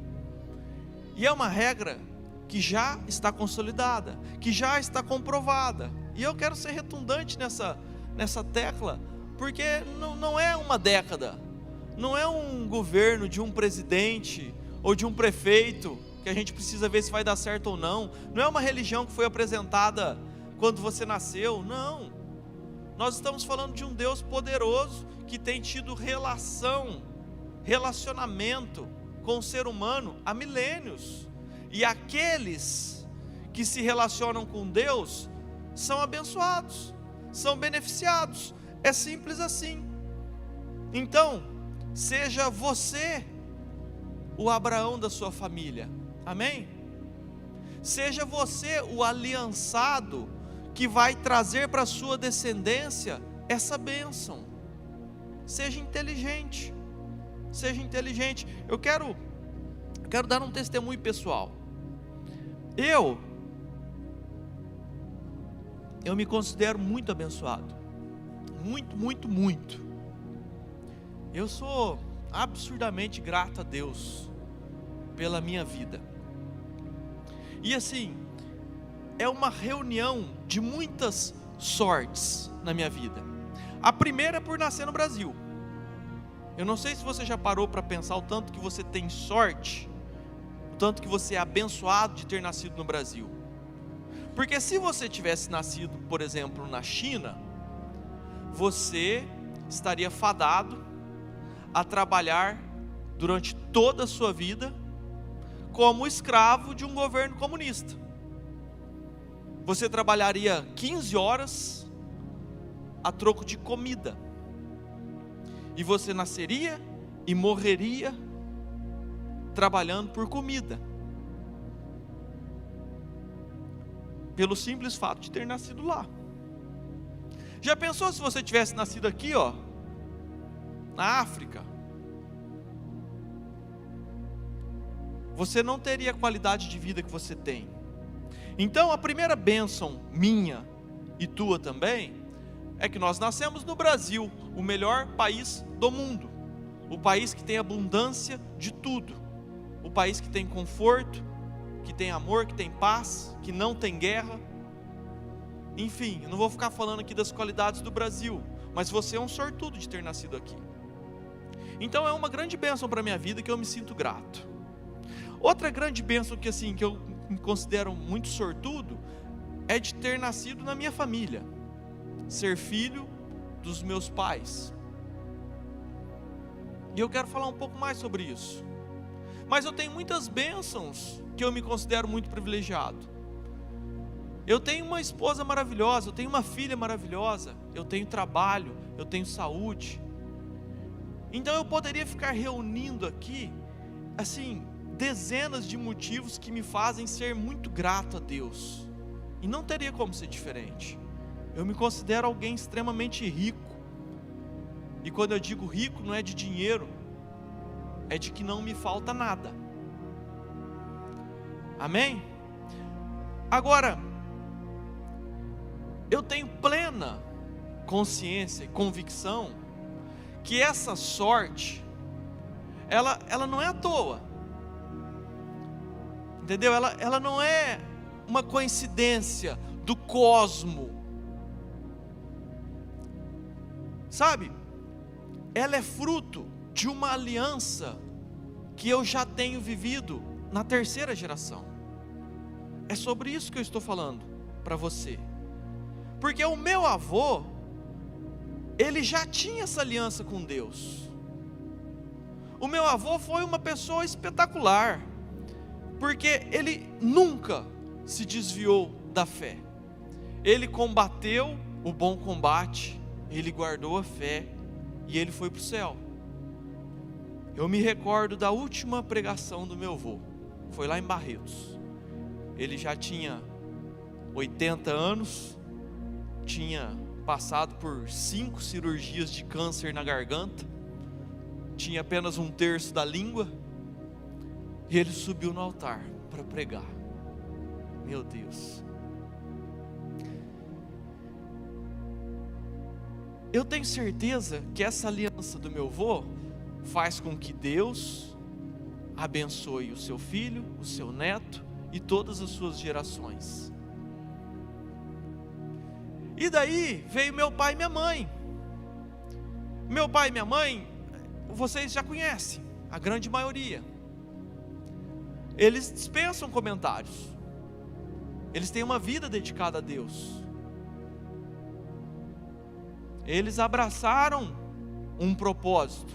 e é uma regra que já está consolidada, que já está comprovada. E eu quero ser redundante nessa tecla, porque não é uma década, não é um governo de um presidente ou de um prefeito que a gente precisa ver se vai dar certo ou não. Não é uma religião que foi apresentada quando você nasceu. Não, nós estamos falando de um Deus poderoso que tem tido relacionamento com o ser humano há milênios. E aqueles que se relacionam com Deus são abençoados, são beneficiados. É simples assim. Então, seja você o Abraão da sua família, amém? Seja você o aliançado que vai trazer para a sua descendência essa bênção. Seja inteligente, seja inteligente. Eu quero dar um testemunho pessoal. Eu me considero muito abençoado, muito. Eu sou absurdamente grato a Deus pela minha vida. E assim, é uma reunião de muitas sortes na minha vida. A primeira é por nascer no Brasil. Eu não sei se você já parou para pensar o tanto que você tem sorte, o tanto que você é abençoado de ter nascido no Brasil. Porque se você tivesse nascido, por exemplo, na China, você estaria fadado a trabalhar durante toda a sua vida como escravo de um governo comunista. Você trabalharia 15 horas a troco de comida. E você nasceria e morreria trabalhando por comida, pelo simples fato de ter nascido lá. Já pensou se você tivesse nascido aqui, na África? Você não teria a qualidade de vida que você tem. Então a primeira bênção minha e tua também é que nós nascemos no Brasil, o melhor país do mundo, o país que tem abundância de tudo, o país que tem conforto, que tem amor, que tem paz, que não tem guerra. Enfim, eu não vou ficar falando aqui das qualidades do Brasil, mas você é um sortudo de ter nascido aqui. Então é uma grande bênção para a minha vida que eu me sinto grato. Outra grande bênção que eu me considero muito sortudo é de ter nascido na minha família, ser filho dos meus pais. E eu quero falar um pouco mais sobre isso. Mas eu tenho muitas bênçãos que eu me considero muito privilegiado. Eu tenho uma esposa maravilhosa, eu tenho uma filha maravilhosa, eu tenho trabalho, eu tenho saúde. Então eu poderia ficar reunindo aqui, assim, dezenas de motivos que me fazem ser muito grato a Deus. E não teria como ser diferente. Eu me considero alguém extremamente rico. E quando eu digo rico, não é de dinheiro, é de que não me falta nada. Amém? Agora, eu tenho plena consciência e convicção que essa sorte, ela não é à toa, entendeu? Ela não é uma coincidência do cosmo, sabe? Ela é fruto de uma aliança que eu já tenho vivido na terceira geração. É sobre isso que eu estou falando para você, porque o meu avô, ele já tinha essa aliança com Deus. O meu avô foi uma pessoa espetacular, porque ele nunca se desviou da fé. Ele combateu o bom combate, ele guardou a fé e ele foi para o céu. Eu me recordo da última pregação do meu avô, foi lá em Barretos. Ele já tinha 80 anos, tinha passado por 5 cirurgias de câncer na garganta, tinha apenas 1/3 da língua, e ele subiu no altar para pregar. Meu Deus, eu tenho certeza que essa aliança do meu avô faz com que Deus abençoe o seu filho, o seu neto e todas as suas gerações. E daí veio meu pai e minha mãe. Meu pai e minha mãe, vocês já conhecem, a grande maioria. Eles dispensam comentários. Eles têm uma vida dedicada a Deus. Eles abraçaram um propósito.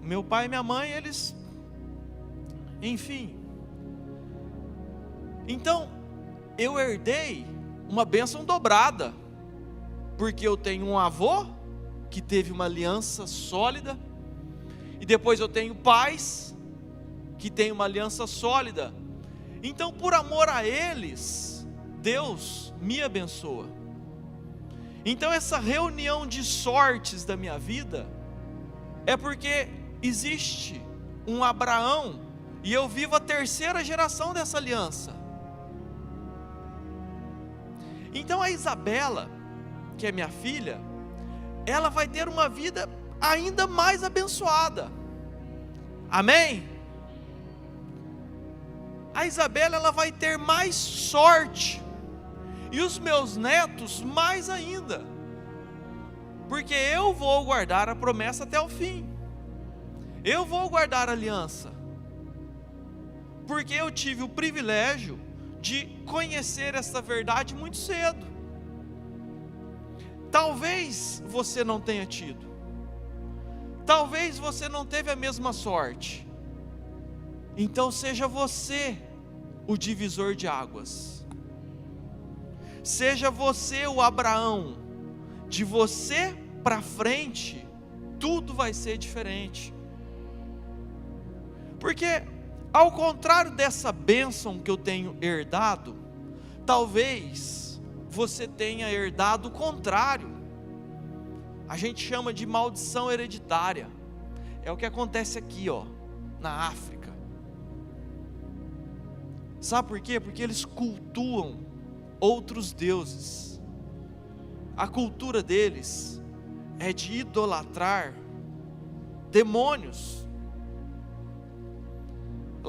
Meu pai e minha mãe, eles, enfim. Então, eu herdei uma bênção dobrada, porque eu tenho um avô que teve uma aliança sólida, e depois eu tenho pais que têm uma aliança sólida. Então, por amor a eles, Deus me abençoa. Então, essa reunião de sortes da minha vida é porque existe um Abraão, e eu vivo a terceira geração dessa aliança. Então a Isabela, que é minha filha, ela vai ter uma vida ainda mais abençoada. Amém? A Isabela, ela vai ter mais sorte, e os meus netos mais ainda, porque eu vou guardar a promessa até o fim. Eu vou guardar a aliança, porque eu tive o privilégio de conhecer essa verdade muito cedo. Talvez você não tenha tido, talvez você não teve a mesma sorte. Então seja você o divisor de águas, seja você o Abraão. De você para frente tudo vai ser diferente, porque ao contrário dessa bênção que eu tenho herdado, talvez você tenha herdado o contrário. A gente chama de maldição hereditária. É o que acontece aqui, na África. Sabe por quê? Porque eles cultuam outros deuses. A cultura deles é de idolatrar demônios.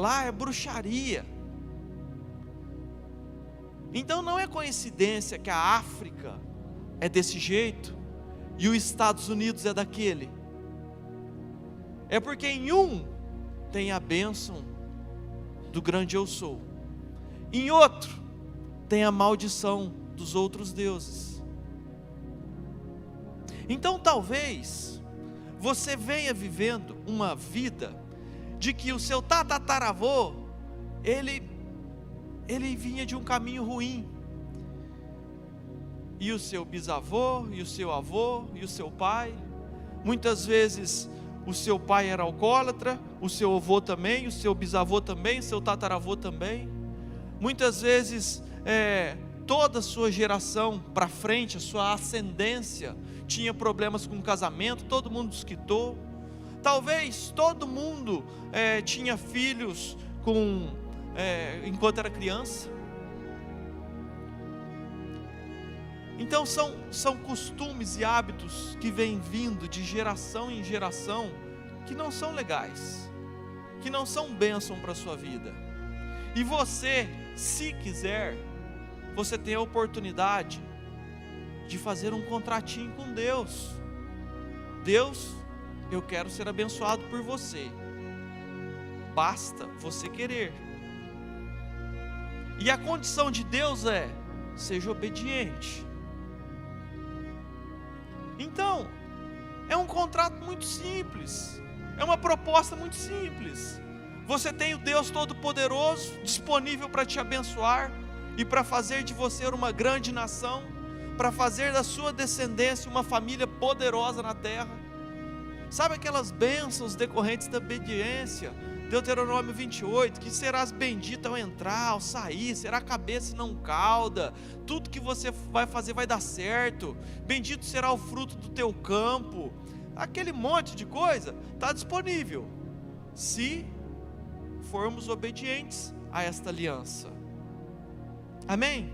lá é bruxaria. Então não é coincidência que a África é desse jeito e os Estados Unidos é daquele. É porque em um tem a bênção do grande eu sou, em outro tem a maldição dos outros deuses. Então talvez você venha vivendo uma vida de que o seu tataravô, ele vinha de um caminho ruim, e o seu bisavô, e o seu avô, e o seu pai, muitas vezes o seu pai era alcoólatra, o seu avô também, o seu bisavô também, o seu tataravô também, muitas vezes toda a sua geração para frente, a sua ascendência, tinha problemas com o casamento, todo mundo desquitou, talvez todo mundo tinha filhos enquanto era criança. Então são costumes e hábitos que vêm vindo de geração em geração, que não são legais, que não são bênção para a sua vida. E você, se quiser, você tem a oportunidade de fazer um contratinho com Deus. Deus, eu quero ser abençoado por você, basta você querer. E a condição de Deus é: seja obediente. Então, é um contrato muito simples, é uma proposta muito simples. Você tem o Deus Todo-Poderoso disponível para te abençoar e para fazer de você uma grande nação, para fazer da sua descendência uma família poderosa na terra. Sabe aquelas bênçãos decorrentes da obediência? Deuteronômio 28, que serás bendito ao entrar, ao sair, será cabeça e não cauda, tudo que você vai fazer vai dar certo, bendito será o fruto do teu campo, aquele monte de coisa está disponível, se formos obedientes a esta aliança, amém?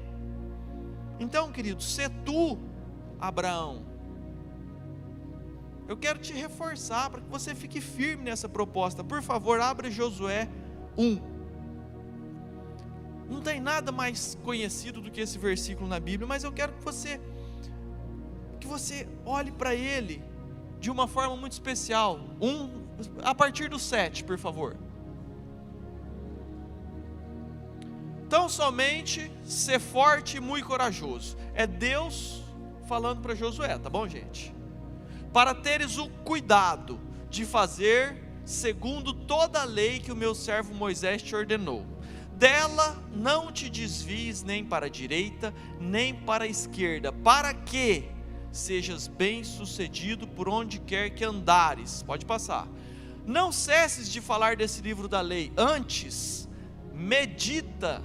Então, querido, sê tu, Abraão. Eu quero te reforçar para que você fique firme nessa proposta. Por favor, abra Josué 1. Não tem nada mais conhecido do que esse versículo na Bíblia, mas eu quero que você olhe para ele de uma forma muito especial. A partir do 7, por favor. Tão somente ser forte e muito corajoso. É Deus falando para Josué, tá bom, gente? Para teres o cuidado de fazer segundo toda a lei que o meu servo Moisés te ordenou. Dela não te desvies nem para a direita, nem para a esquerda, para que sejas bem sucedido por onde quer que andares. Pode passar. Não cesses de falar desse livro da lei, antes medita,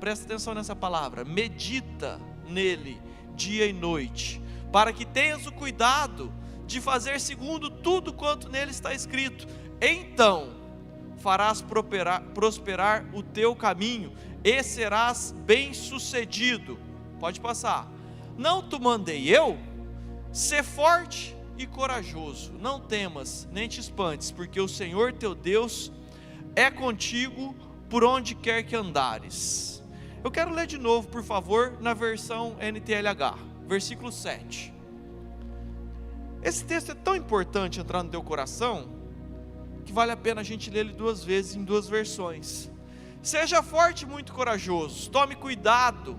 presta atenção nessa palavra, medita nele dia e noite, para que tenhas o cuidado de fazer segundo tudo quanto nele está escrito. Então farás prosperar o teu caminho e serás bem sucedido. Pode passar. Não te mandei eu? Sê forte e corajoso, não temas nem te espantes, porque o Senhor teu Deus é contigo por onde quer que andares. Eu quero ler de novo, por favor, na versão NTLH, versículo 7. Esse texto é tão importante entrar no teu coração, que vale a pena a gente ler ele duas vezes, em duas versões. Seja forte e muito corajoso, tome cuidado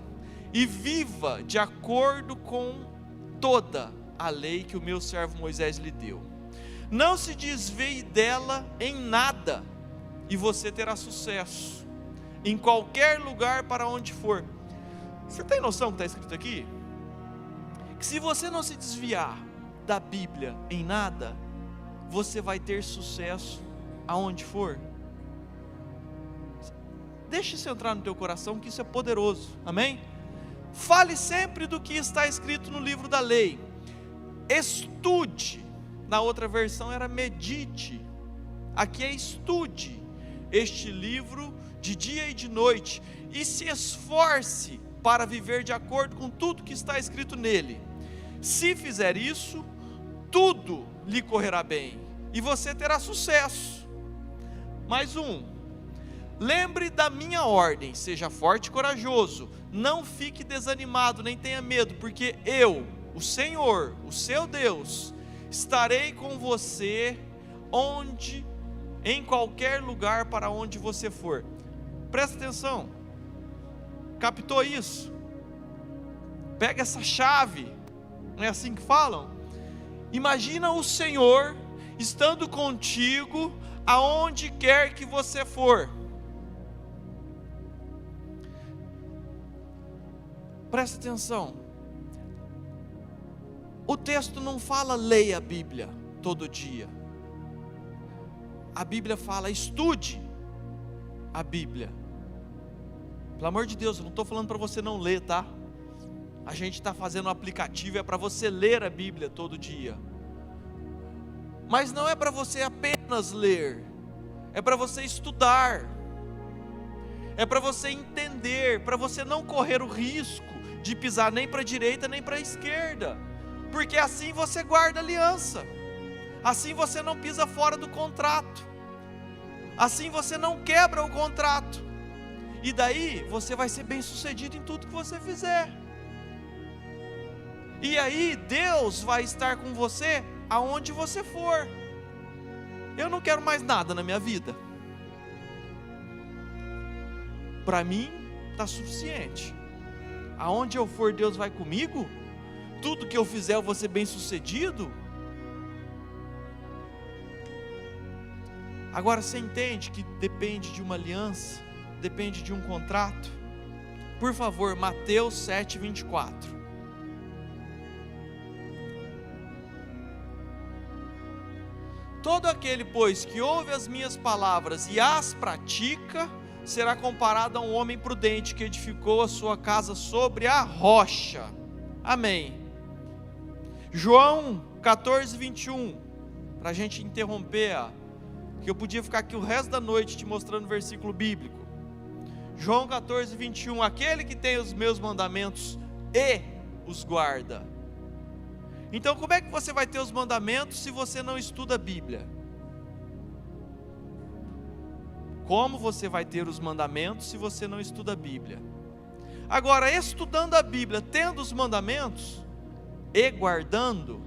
e viva de acordo com toda a lei que o meu servo Moisés lhe deu. Não se desvie dela em nada, e você terá sucesso em qualquer lugar para onde for. Você tem noção do que está escrito aqui? Que se você não se desviar da Bíblia em nada, você vai ter sucesso aonde for. Deixa isso entrar no teu coração, que isso é poderoso, amém? Fale sempre do que está escrito no livro da lei, estude, na outra versão era medite, aqui é estude este livro de dia e de noite, e se esforce para viver de acordo com tudo que está escrito nele. Se fizer isso, tudo lhe correrá bem, e você terá sucesso. Mais um. lembre da minha ordem, seja forte e corajoso, não fique desanimado, nem tenha medo, porque eu, o Senhor, o seu Deus, estarei com você em qualquer lugar para onde você for. Presta atenção, captou isso? Pega essa chave, não é assim que falam? Imagina o Senhor estando contigo aonde quer que você for. Presta atenção, o texto não fala leia a Bíblia todo dia, a Bíblia fala estude a Bíblia. Pelo amor de Deus, eu não estou falando para você não ler, tá? A gente está fazendo um aplicativo, é para você ler a Bíblia todo dia, mas não é para você apenas ler, é para você estudar, é para você entender, para você não correr o risco de pisar nem para a direita nem para a esquerda, porque assim você guarda aliança, assim você não pisa fora do contrato, assim você não quebra o contrato, e daí você vai ser bem sucedido em tudo que você fizer, e aí Deus vai estar com você aonde você for. Eu não quero mais nada na minha vida, para mim está suficiente. Aonde eu for, Deus vai comigo. Tudo que eu fizer, eu vou ser bem sucedido. Agora você entende que depende de uma aliança, depende de um contrato? Por favor, Mateus 7:24. Todo aquele, pois, que ouve as minhas palavras e as pratica, será comparado a um homem prudente que edificou a sua casa sobre a rocha. Amém. João 14:21, para a gente interromper, que eu podia ficar aqui o resto da noite te mostrando versículo bíblico. João 14:21, aquele que tem os meus mandamentos e os guarda. Então como é que você vai ter os mandamentos se você não estuda a Bíblia? Como você vai ter os mandamentos se você não estuda a Bíblia? Agora, estudando a Bíblia, tendo os mandamentos e guardando,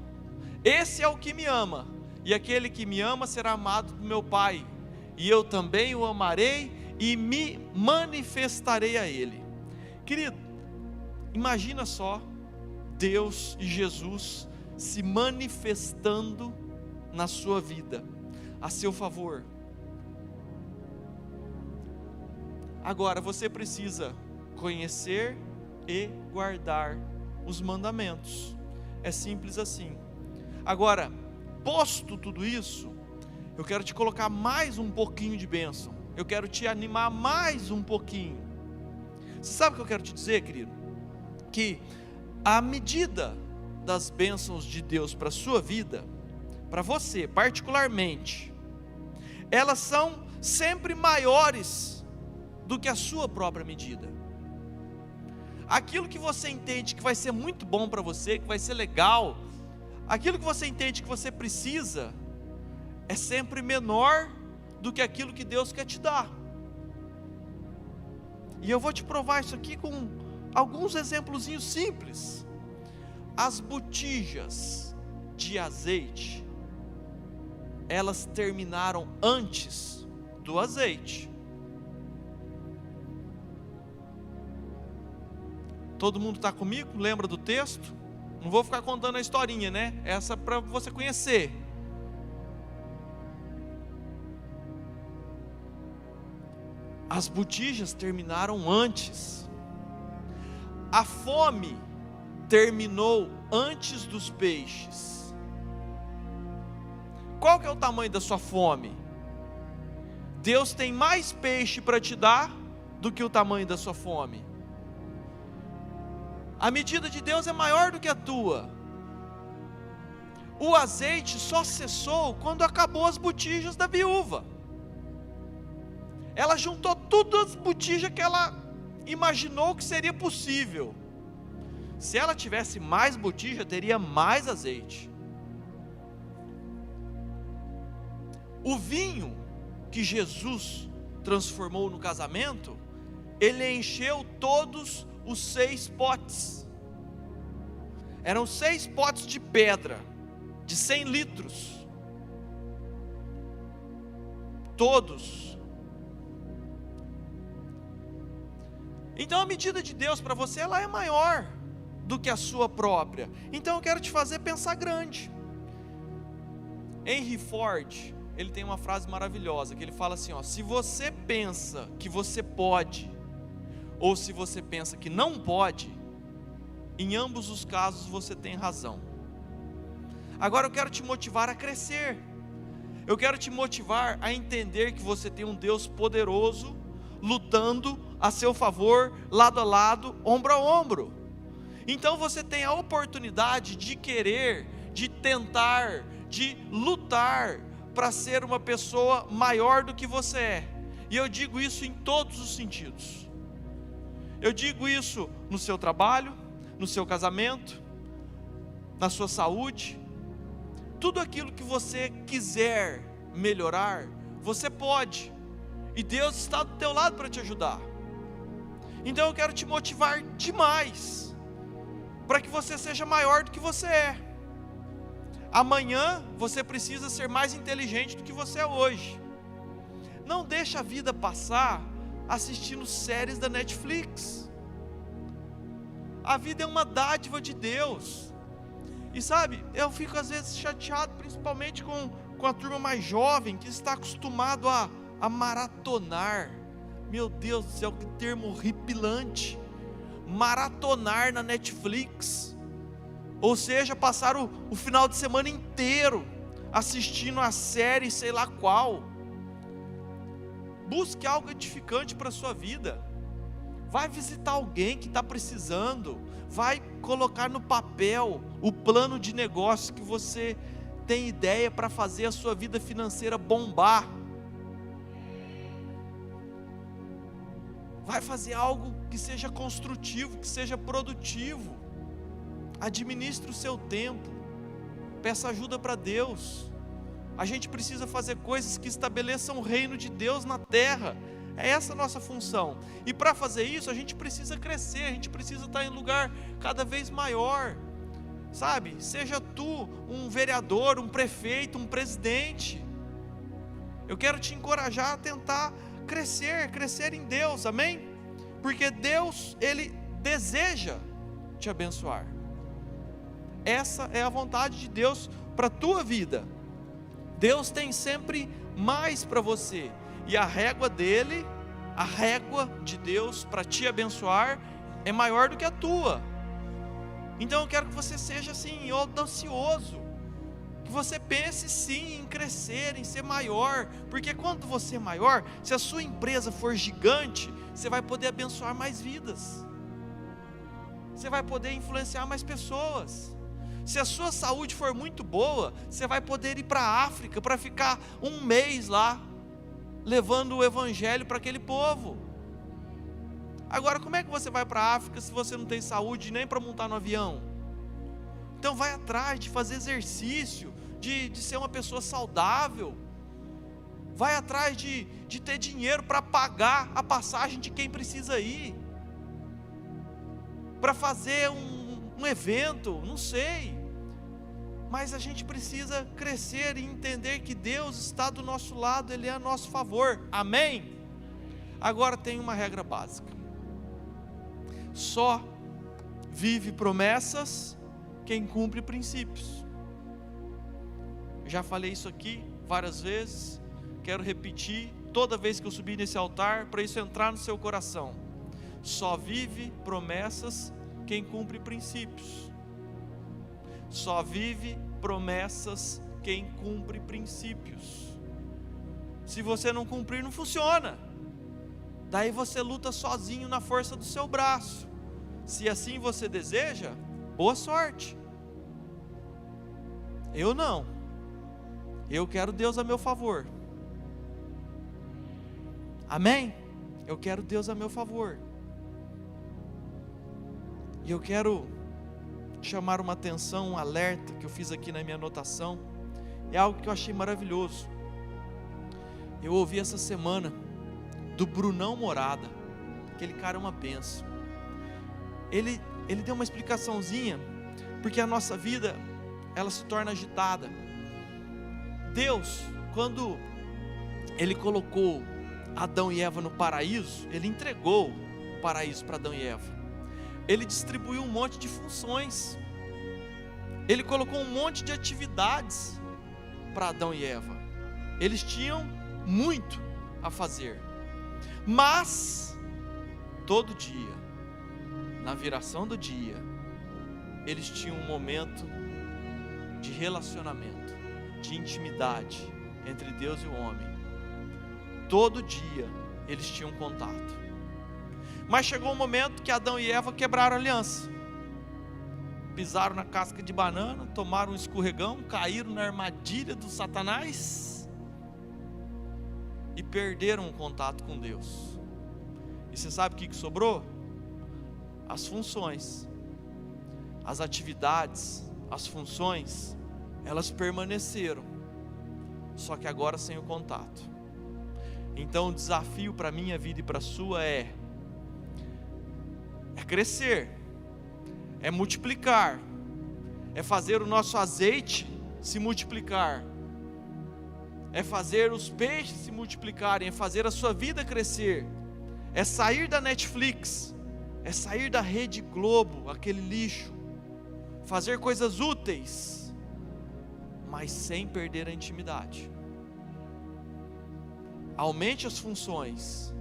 esse é o que me ama, e aquele que me ama será amado do meu Pai, e eu também o amarei e me manifestarei a ele. Querido, imagina só Deus e Jesus se manifestando na sua vida, a seu favor. Agora você precisa conhecer e guardar os mandamentos, é simples assim. Agora, posto tudo isso, eu quero te colocar mais um pouquinho de bênção, eu quero te animar mais um pouquinho. Você sabe o que eu quero te dizer, querido? Que a medida das bênçãos de Deus para a sua vida, para você particularmente, elas são sempre maiores do que a sua própria medida. Aquilo que você entende que vai ser muito bom para você, que vai ser legal, aquilo que você entende que você precisa, é sempre menor do que aquilo que Deus quer te dar. E eu vou te provar isso aqui com alguns exemplozinhos simples. As botijas de azeite, elas terminaram antes do azeite. Todo mundo está comigo? Lembra do texto? Não vou ficar contando a historinha, né? Essa para você conhecer. As botijas terminaram antes. A fome terminou antes dos peixes. Qual que é o tamanho da sua fome? Deus tem mais peixe para te dar do que o tamanho da sua fome. A medida de Deus é maior do que a tua. O azeite só cessou quando acabou as botijas da viúva. Ela juntou todas as botijas que ela imaginou que seria possível. Se ela tivesse mais botija, teria mais azeite. O vinho que Jesus transformou no casamento, ele encheu todos os 6 potes. Eram 6 potes de pedra, de 100 litros. Todos. Então a medida de Deus para você, ela é maior do que a sua própria. Então eu quero te fazer pensar grande. Henry Ford, ele tem uma frase maravilhosa, que ele fala assim, ó: se você pensa que você pode, ou se você pensa que não pode, em ambos os casos você tem razão. Agora eu quero te motivar a crescer. Eu quero te motivar a entender que você tem um Deus poderoso, lutando a seu favor, lado a lado, ombro a ombro. Então você tem a oportunidade de querer, de tentar, de lutar para ser uma pessoa maior do que você é. E eu digo isso em todos os sentidos. Eu digo isso no seu trabalho, no seu casamento, na sua saúde. Tudo aquilo que você quiser melhorar, você pode. E Deus está do teu lado para te ajudar. Então eu quero te motivar demais, para que você seja maior do que você é. Amanhã você precisa ser mais inteligente do que você é hoje. Não deixa a vida passar assistindo séries da Netflix. A vida é uma dádiva de Deus. E sabe, eu fico às vezes chateado, principalmente com a turma mais jovem, que está acostumado a maratonar. Meu Deus do céu, que termo horripilante. Maratonar na Netflix. Ou seja, passar o final de semana inteiro assistindo a série sei lá qual. Busque algo edificante para a sua vida. Vai visitar alguém que está precisando. Vai colocar no papel o plano de negócio que você tem ideia para fazer a sua vida financeira bombar. Vai fazer algo que seja construtivo, que seja produtivo. Administre o seu tempo. Peça ajuda para Deus. A gente precisa fazer coisas que estabeleçam o reino de Deus na terra. É essa a nossa função. E para fazer isso, a gente precisa crescer. A gente precisa estar em lugar cada vez maior. Sabe? Seja tu um vereador, um prefeito, um presidente. Eu quero te encorajar a tentar crescer em Deus, amém? Porque Deus, Ele deseja te abençoar. Essa é a vontade de Deus para a tua vida. Deus tem sempre mais para você. E a régua dele, a régua de Deus para te abençoar é maior do que a tua. Então eu quero que você seja assim, audacioso. Que você pense sim em crescer, em ser maior. Porque quando você é maior, se a sua empresa for gigante, você vai poder abençoar mais vidas. Você vai poder influenciar mais pessoas. Se a sua saúde for muito boa, você vai poder ir para a África para ficar um mês lá, levando o evangelho para aquele povo. Agora, como é que você vai para a África se você não tem saúde nem para montar no avião? Então vai atrás de fazer exercício, de ser uma pessoa saudável. Vai atrás de ter dinheiro para pagar a passagem de quem precisa ir. Para fazer um evento, não sei. Mas a gente precisa crescer e entender que Deus está do nosso lado, Ele é a nosso favor, amém? Agora tem uma regra básica: só vive promessas quem cumpre princípios. Já falei isso aqui várias vezes, quero repetir toda vez que eu subir nesse altar, para isso entrar no seu coração. Só vive promessas quem cumpre princípios. Só vive promessas quem cumpre princípios. Se você não cumprir, não funciona. Daí você luta sozinho na força do seu braço. Se assim você deseja, boa sorte. Eu não. Eu quero Deus a meu favor. Amém? Eu quero Deus a meu favor. E eu quero chamar uma atenção, um alerta que eu fiz aqui na minha anotação. É algo que eu achei maravilhoso. Eu ouvi essa semana do Brunão Morada. Aquele cara é uma bênção. Ele deu uma explicaçãozinha, porque a nossa vida, ela se torna agitada. Deus, quando Ele colocou Adão e Eva no paraíso, Ele entregou o paraíso para Adão e Eva. Ele distribuiu um monte de funções. Ele colocou um monte de atividades para Adão e Eva. Eles tinham muito a fazer. Mas, todo dia, na viração do dia, eles tinham um momento de relacionamento, de intimidade entre Deus e o homem. Todo dia eles tinham contato. Mas chegou um momento que Adão e Eva quebraram a aliança. Pisaram na casca de banana, tomaram um escorregão, caíram na armadilha do Satanás e perderam o contato com Deus. E você sabe o que sobrou? As funções, as atividades, as funções, elas permaneceram, só que agora sem o contato. Então o desafio para a minha vida e para a sua é crescer, é multiplicar, é fazer o nosso azeite se multiplicar, é fazer os peixes se multiplicarem, é fazer a sua vida crescer, é sair da Netflix, é sair da Rede Globo, aquele lixo, fazer coisas úteis, mas sem perder a intimidade. Aumente as funções,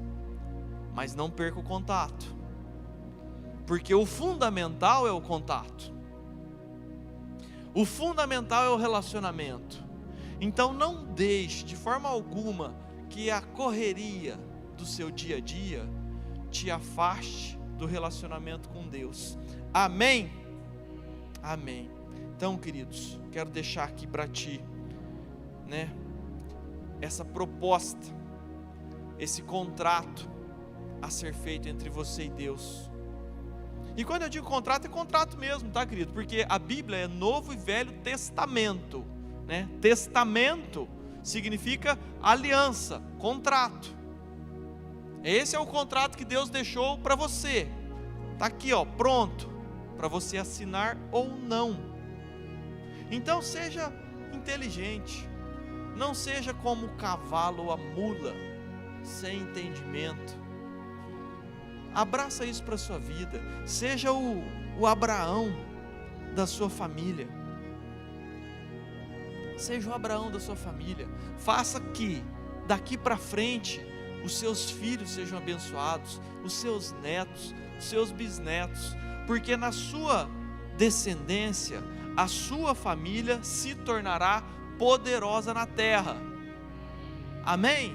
mas não perca o contato, porque o fundamental é o contato, o fundamental é o relacionamento. Então não deixe de forma alguma que a correria do seu dia a dia te afaste do relacionamento com Deus. Amém? Amém. Então, queridos, quero deixar aqui para ti, essa proposta, esse contrato a ser feito entre você e Deus. E quando eu digo contrato, é contrato mesmo, tá, querido? Porque a Bíblia é Novo e Velho Testamento, Testamento significa aliança, contrato. Esse é o contrato que Deus deixou para você. Está aqui, pronto, para você assinar ou não. Então seja inteligente, não seja como o cavalo ou a mula, sem entendimento. Abraça isso para a sua vida, seja o Abraão da sua família. Seja o Abraão da sua família. Faça que daqui para frente os seus filhos sejam abençoados, os seus netos, os seus bisnetos, porque na sua descendência a sua família se tornará poderosa na terra. Amém?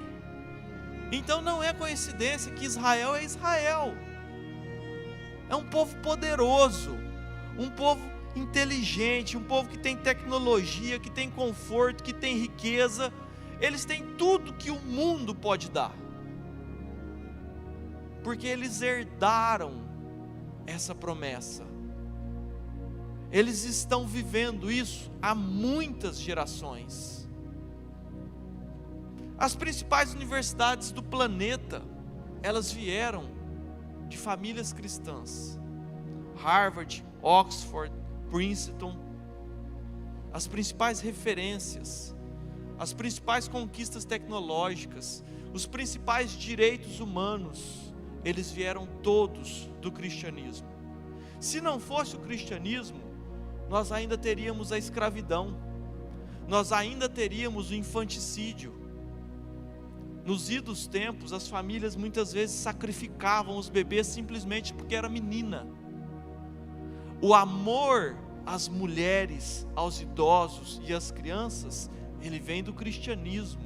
Então não é coincidência que Israel é Israel. É um povo poderoso, um povo inteligente, um povo que tem tecnologia, que tem conforto, que tem riqueza. Eles têm tudo que o mundo pode dar, porque eles herdaram essa promessa. Eles estão vivendo isso há muitas gerações. As principais universidades do planeta, elas vieram de famílias cristãs. Harvard, Oxford, Princeton, as principais referências, as principais conquistas tecnológicas, os principais direitos humanos, eles vieram todos do cristianismo. Se não fosse o cristianismo, nós ainda teríamos a escravidão, nós ainda teríamos o infanticídio. Nos idos tempos, as famílias muitas vezes sacrificavam os bebês simplesmente porque era menina. O amor às mulheres, aos idosos e às crianças, ele vem do cristianismo.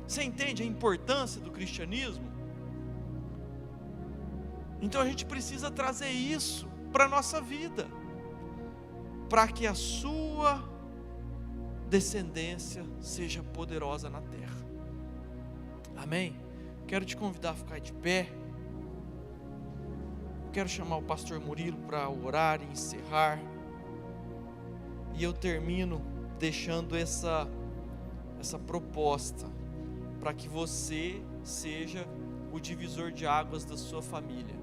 Você entende a importância do cristianismo? Então a gente precisa trazer isso para a nossa vida, para que a sua descendência seja poderosa na terra. Amém? Quero te convidar a ficar de pé. Quero chamar o pastor Murilo para orar e encerrar. E eu termino deixando essa proposta, para que você seja o divisor de águas da sua família.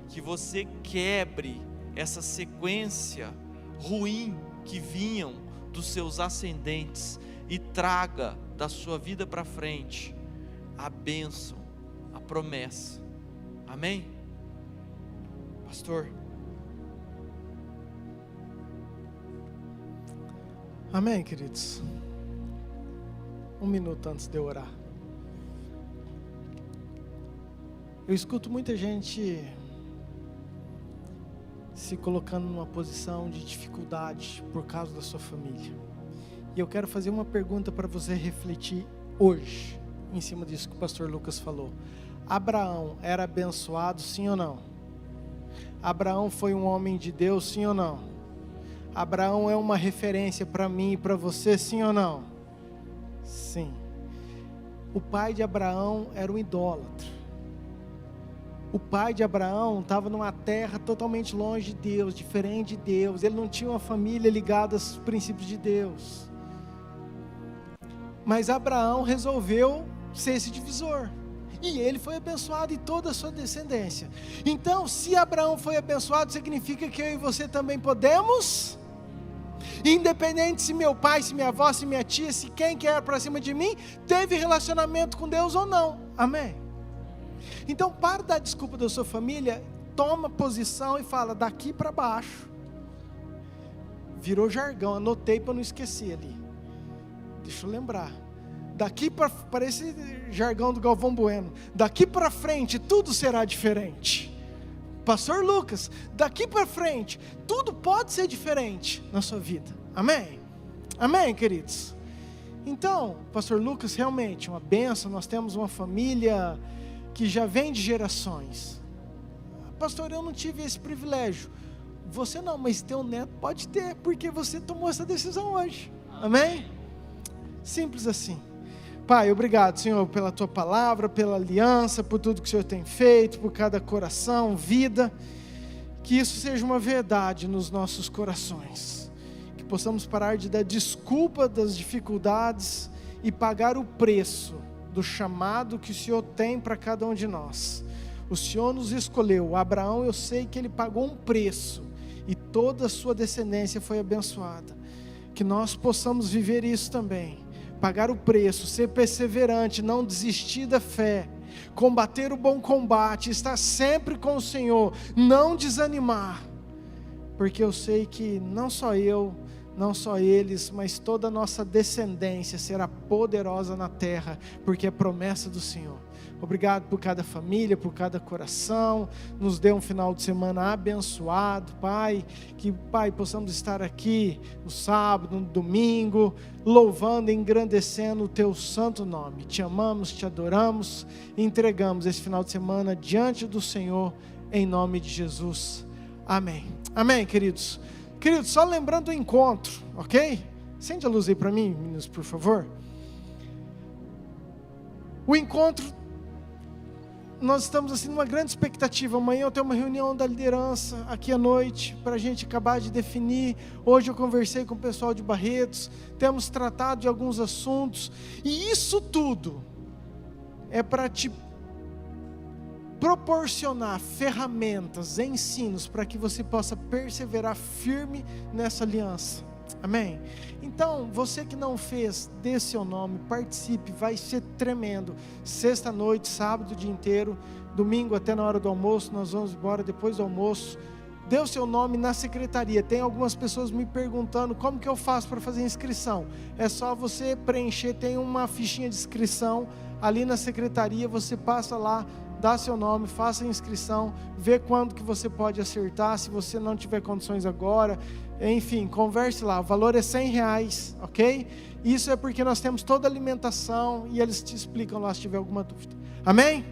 Que você quebre essa sequência ruim que vinham dos seus ascendentes e traga da sua vida para frente a bênção, a promessa. Amém? Pastor. Amém, queridos. Um minuto antes de eu orar. Eu escuto muita gente se colocando numa posição de dificuldade por causa da sua família. E eu quero fazer uma pergunta para você refletir hoje, em cima disso que o pastor Lucas falou. Abraão era abençoado, sim ou não? Abraão foi um homem de Deus, sim ou não? Abraão é uma referência para mim e para você, sim ou não? Sim. O pai de Abraão era um idólatra. O pai de Abraão estava numa terra totalmente longe de Deus, diferente de Deus. Ele não tinha uma família ligada aos princípios de Deus. Mas Abraão resolveu ser esse divisor. E ele foi abençoado e toda a sua descendência. Então, se Abraão foi abençoado, significa que eu e você também podemos? Independente se meu pai, se minha avó, se minha tia, se quem quer para cima de mim, teve relacionamento com Deus ou não. Amém? Então, para de dar desculpa da sua família, toma posição e fala, daqui para baixo. Virou jargão, anotei para não esquecer ali. Deixa eu lembrar. Daqui para, parece jargão do Galvão Bueno, daqui para frente tudo será diferente. Pastor Lucas, daqui para frente tudo pode ser diferente na sua vida. Amém? Amém, queridos? Então, Pastor Lucas, realmente uma bênção. Nós temos uma família que já vem de gerações. Pastor, eu não tive esse privilégio. Você não, mas teu neto pode ter, porque você tomou essa decisão hoje. Amém? Simples assim. Pai, obrigado, Senhor, pela Tua palavra, pela aliança, por tudo que o Senhor tem feito, por cada coração, vida. Que isso seja uma verdade nos nossos corações. Que possamos parar de dar desculpa das dificuldades e pagar o preço do chamado que o Senhor tem para cada um de nós. O Senhor nos escolheu. Abraão, eu sei que ele pagou um preço e toda a sua descendência foi abençoada. Que nós possamos viver isso também. Pagar o preço, ser perseverante, não desistir da fé, combater o bom combate, estar sempre com o Senhor, não desanimar, porque eu sei que não só eu, não só eles, mas toda a nossa descendência será poderosa na terra, porque é promessa do Senhor. Obrigado por cada família, por cada coração. Nos dê um final de semana abençoado, Pai. Que, Pai, possamos estar aqui no sábado, no domingo, louvando e engrandecendo o Teu santo nome. Te amamos, te adoramos e entregamos esse final de semana diante do Senhor, em nome de Jesus. Amém. Amém, queridos. Queridos, só lembrando o encontro, ok? Acende a luz aí para mim, meninos, por favor. O encontro, nós estamos assim numa grande expectativa. Amanhã eu tenho uma reunião da liderança aqui à noite, para a gente acabar de definir. Hoje eu conversei com o pessoal de Barretos, temos tratado de alguns assuntos, e isso tudo é para te proporcionar ferramentas, ensinos, para que você possa perseverar firme nessa aliança. Amém? Então, você que não fez, dê seu nome, participe, vai ser tremendo. Sexta noite, sábado o dia inteiro, domingo até na hora do almoço, nós vamos embora depois do almoço. Dê o seu nome na secretaria. Tem algumas pessoas me perguntando como que eu faço para fazer inscrição. É só você preencher, tem uma fichinha de inscrição ali na secretaria, você passa lá, dá seu nome, faça a inscrição, vê quando que você pode acertar, se você não tiver condições agora, enfim, converse lá, o valor é R$100, ok? Isso é porque nós temos toda a alimentação e eles te explicam lá se tiver alguma dúvida. Amém?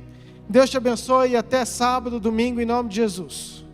Deus te abençoe e até sábado, domingo, em nome de Jesus.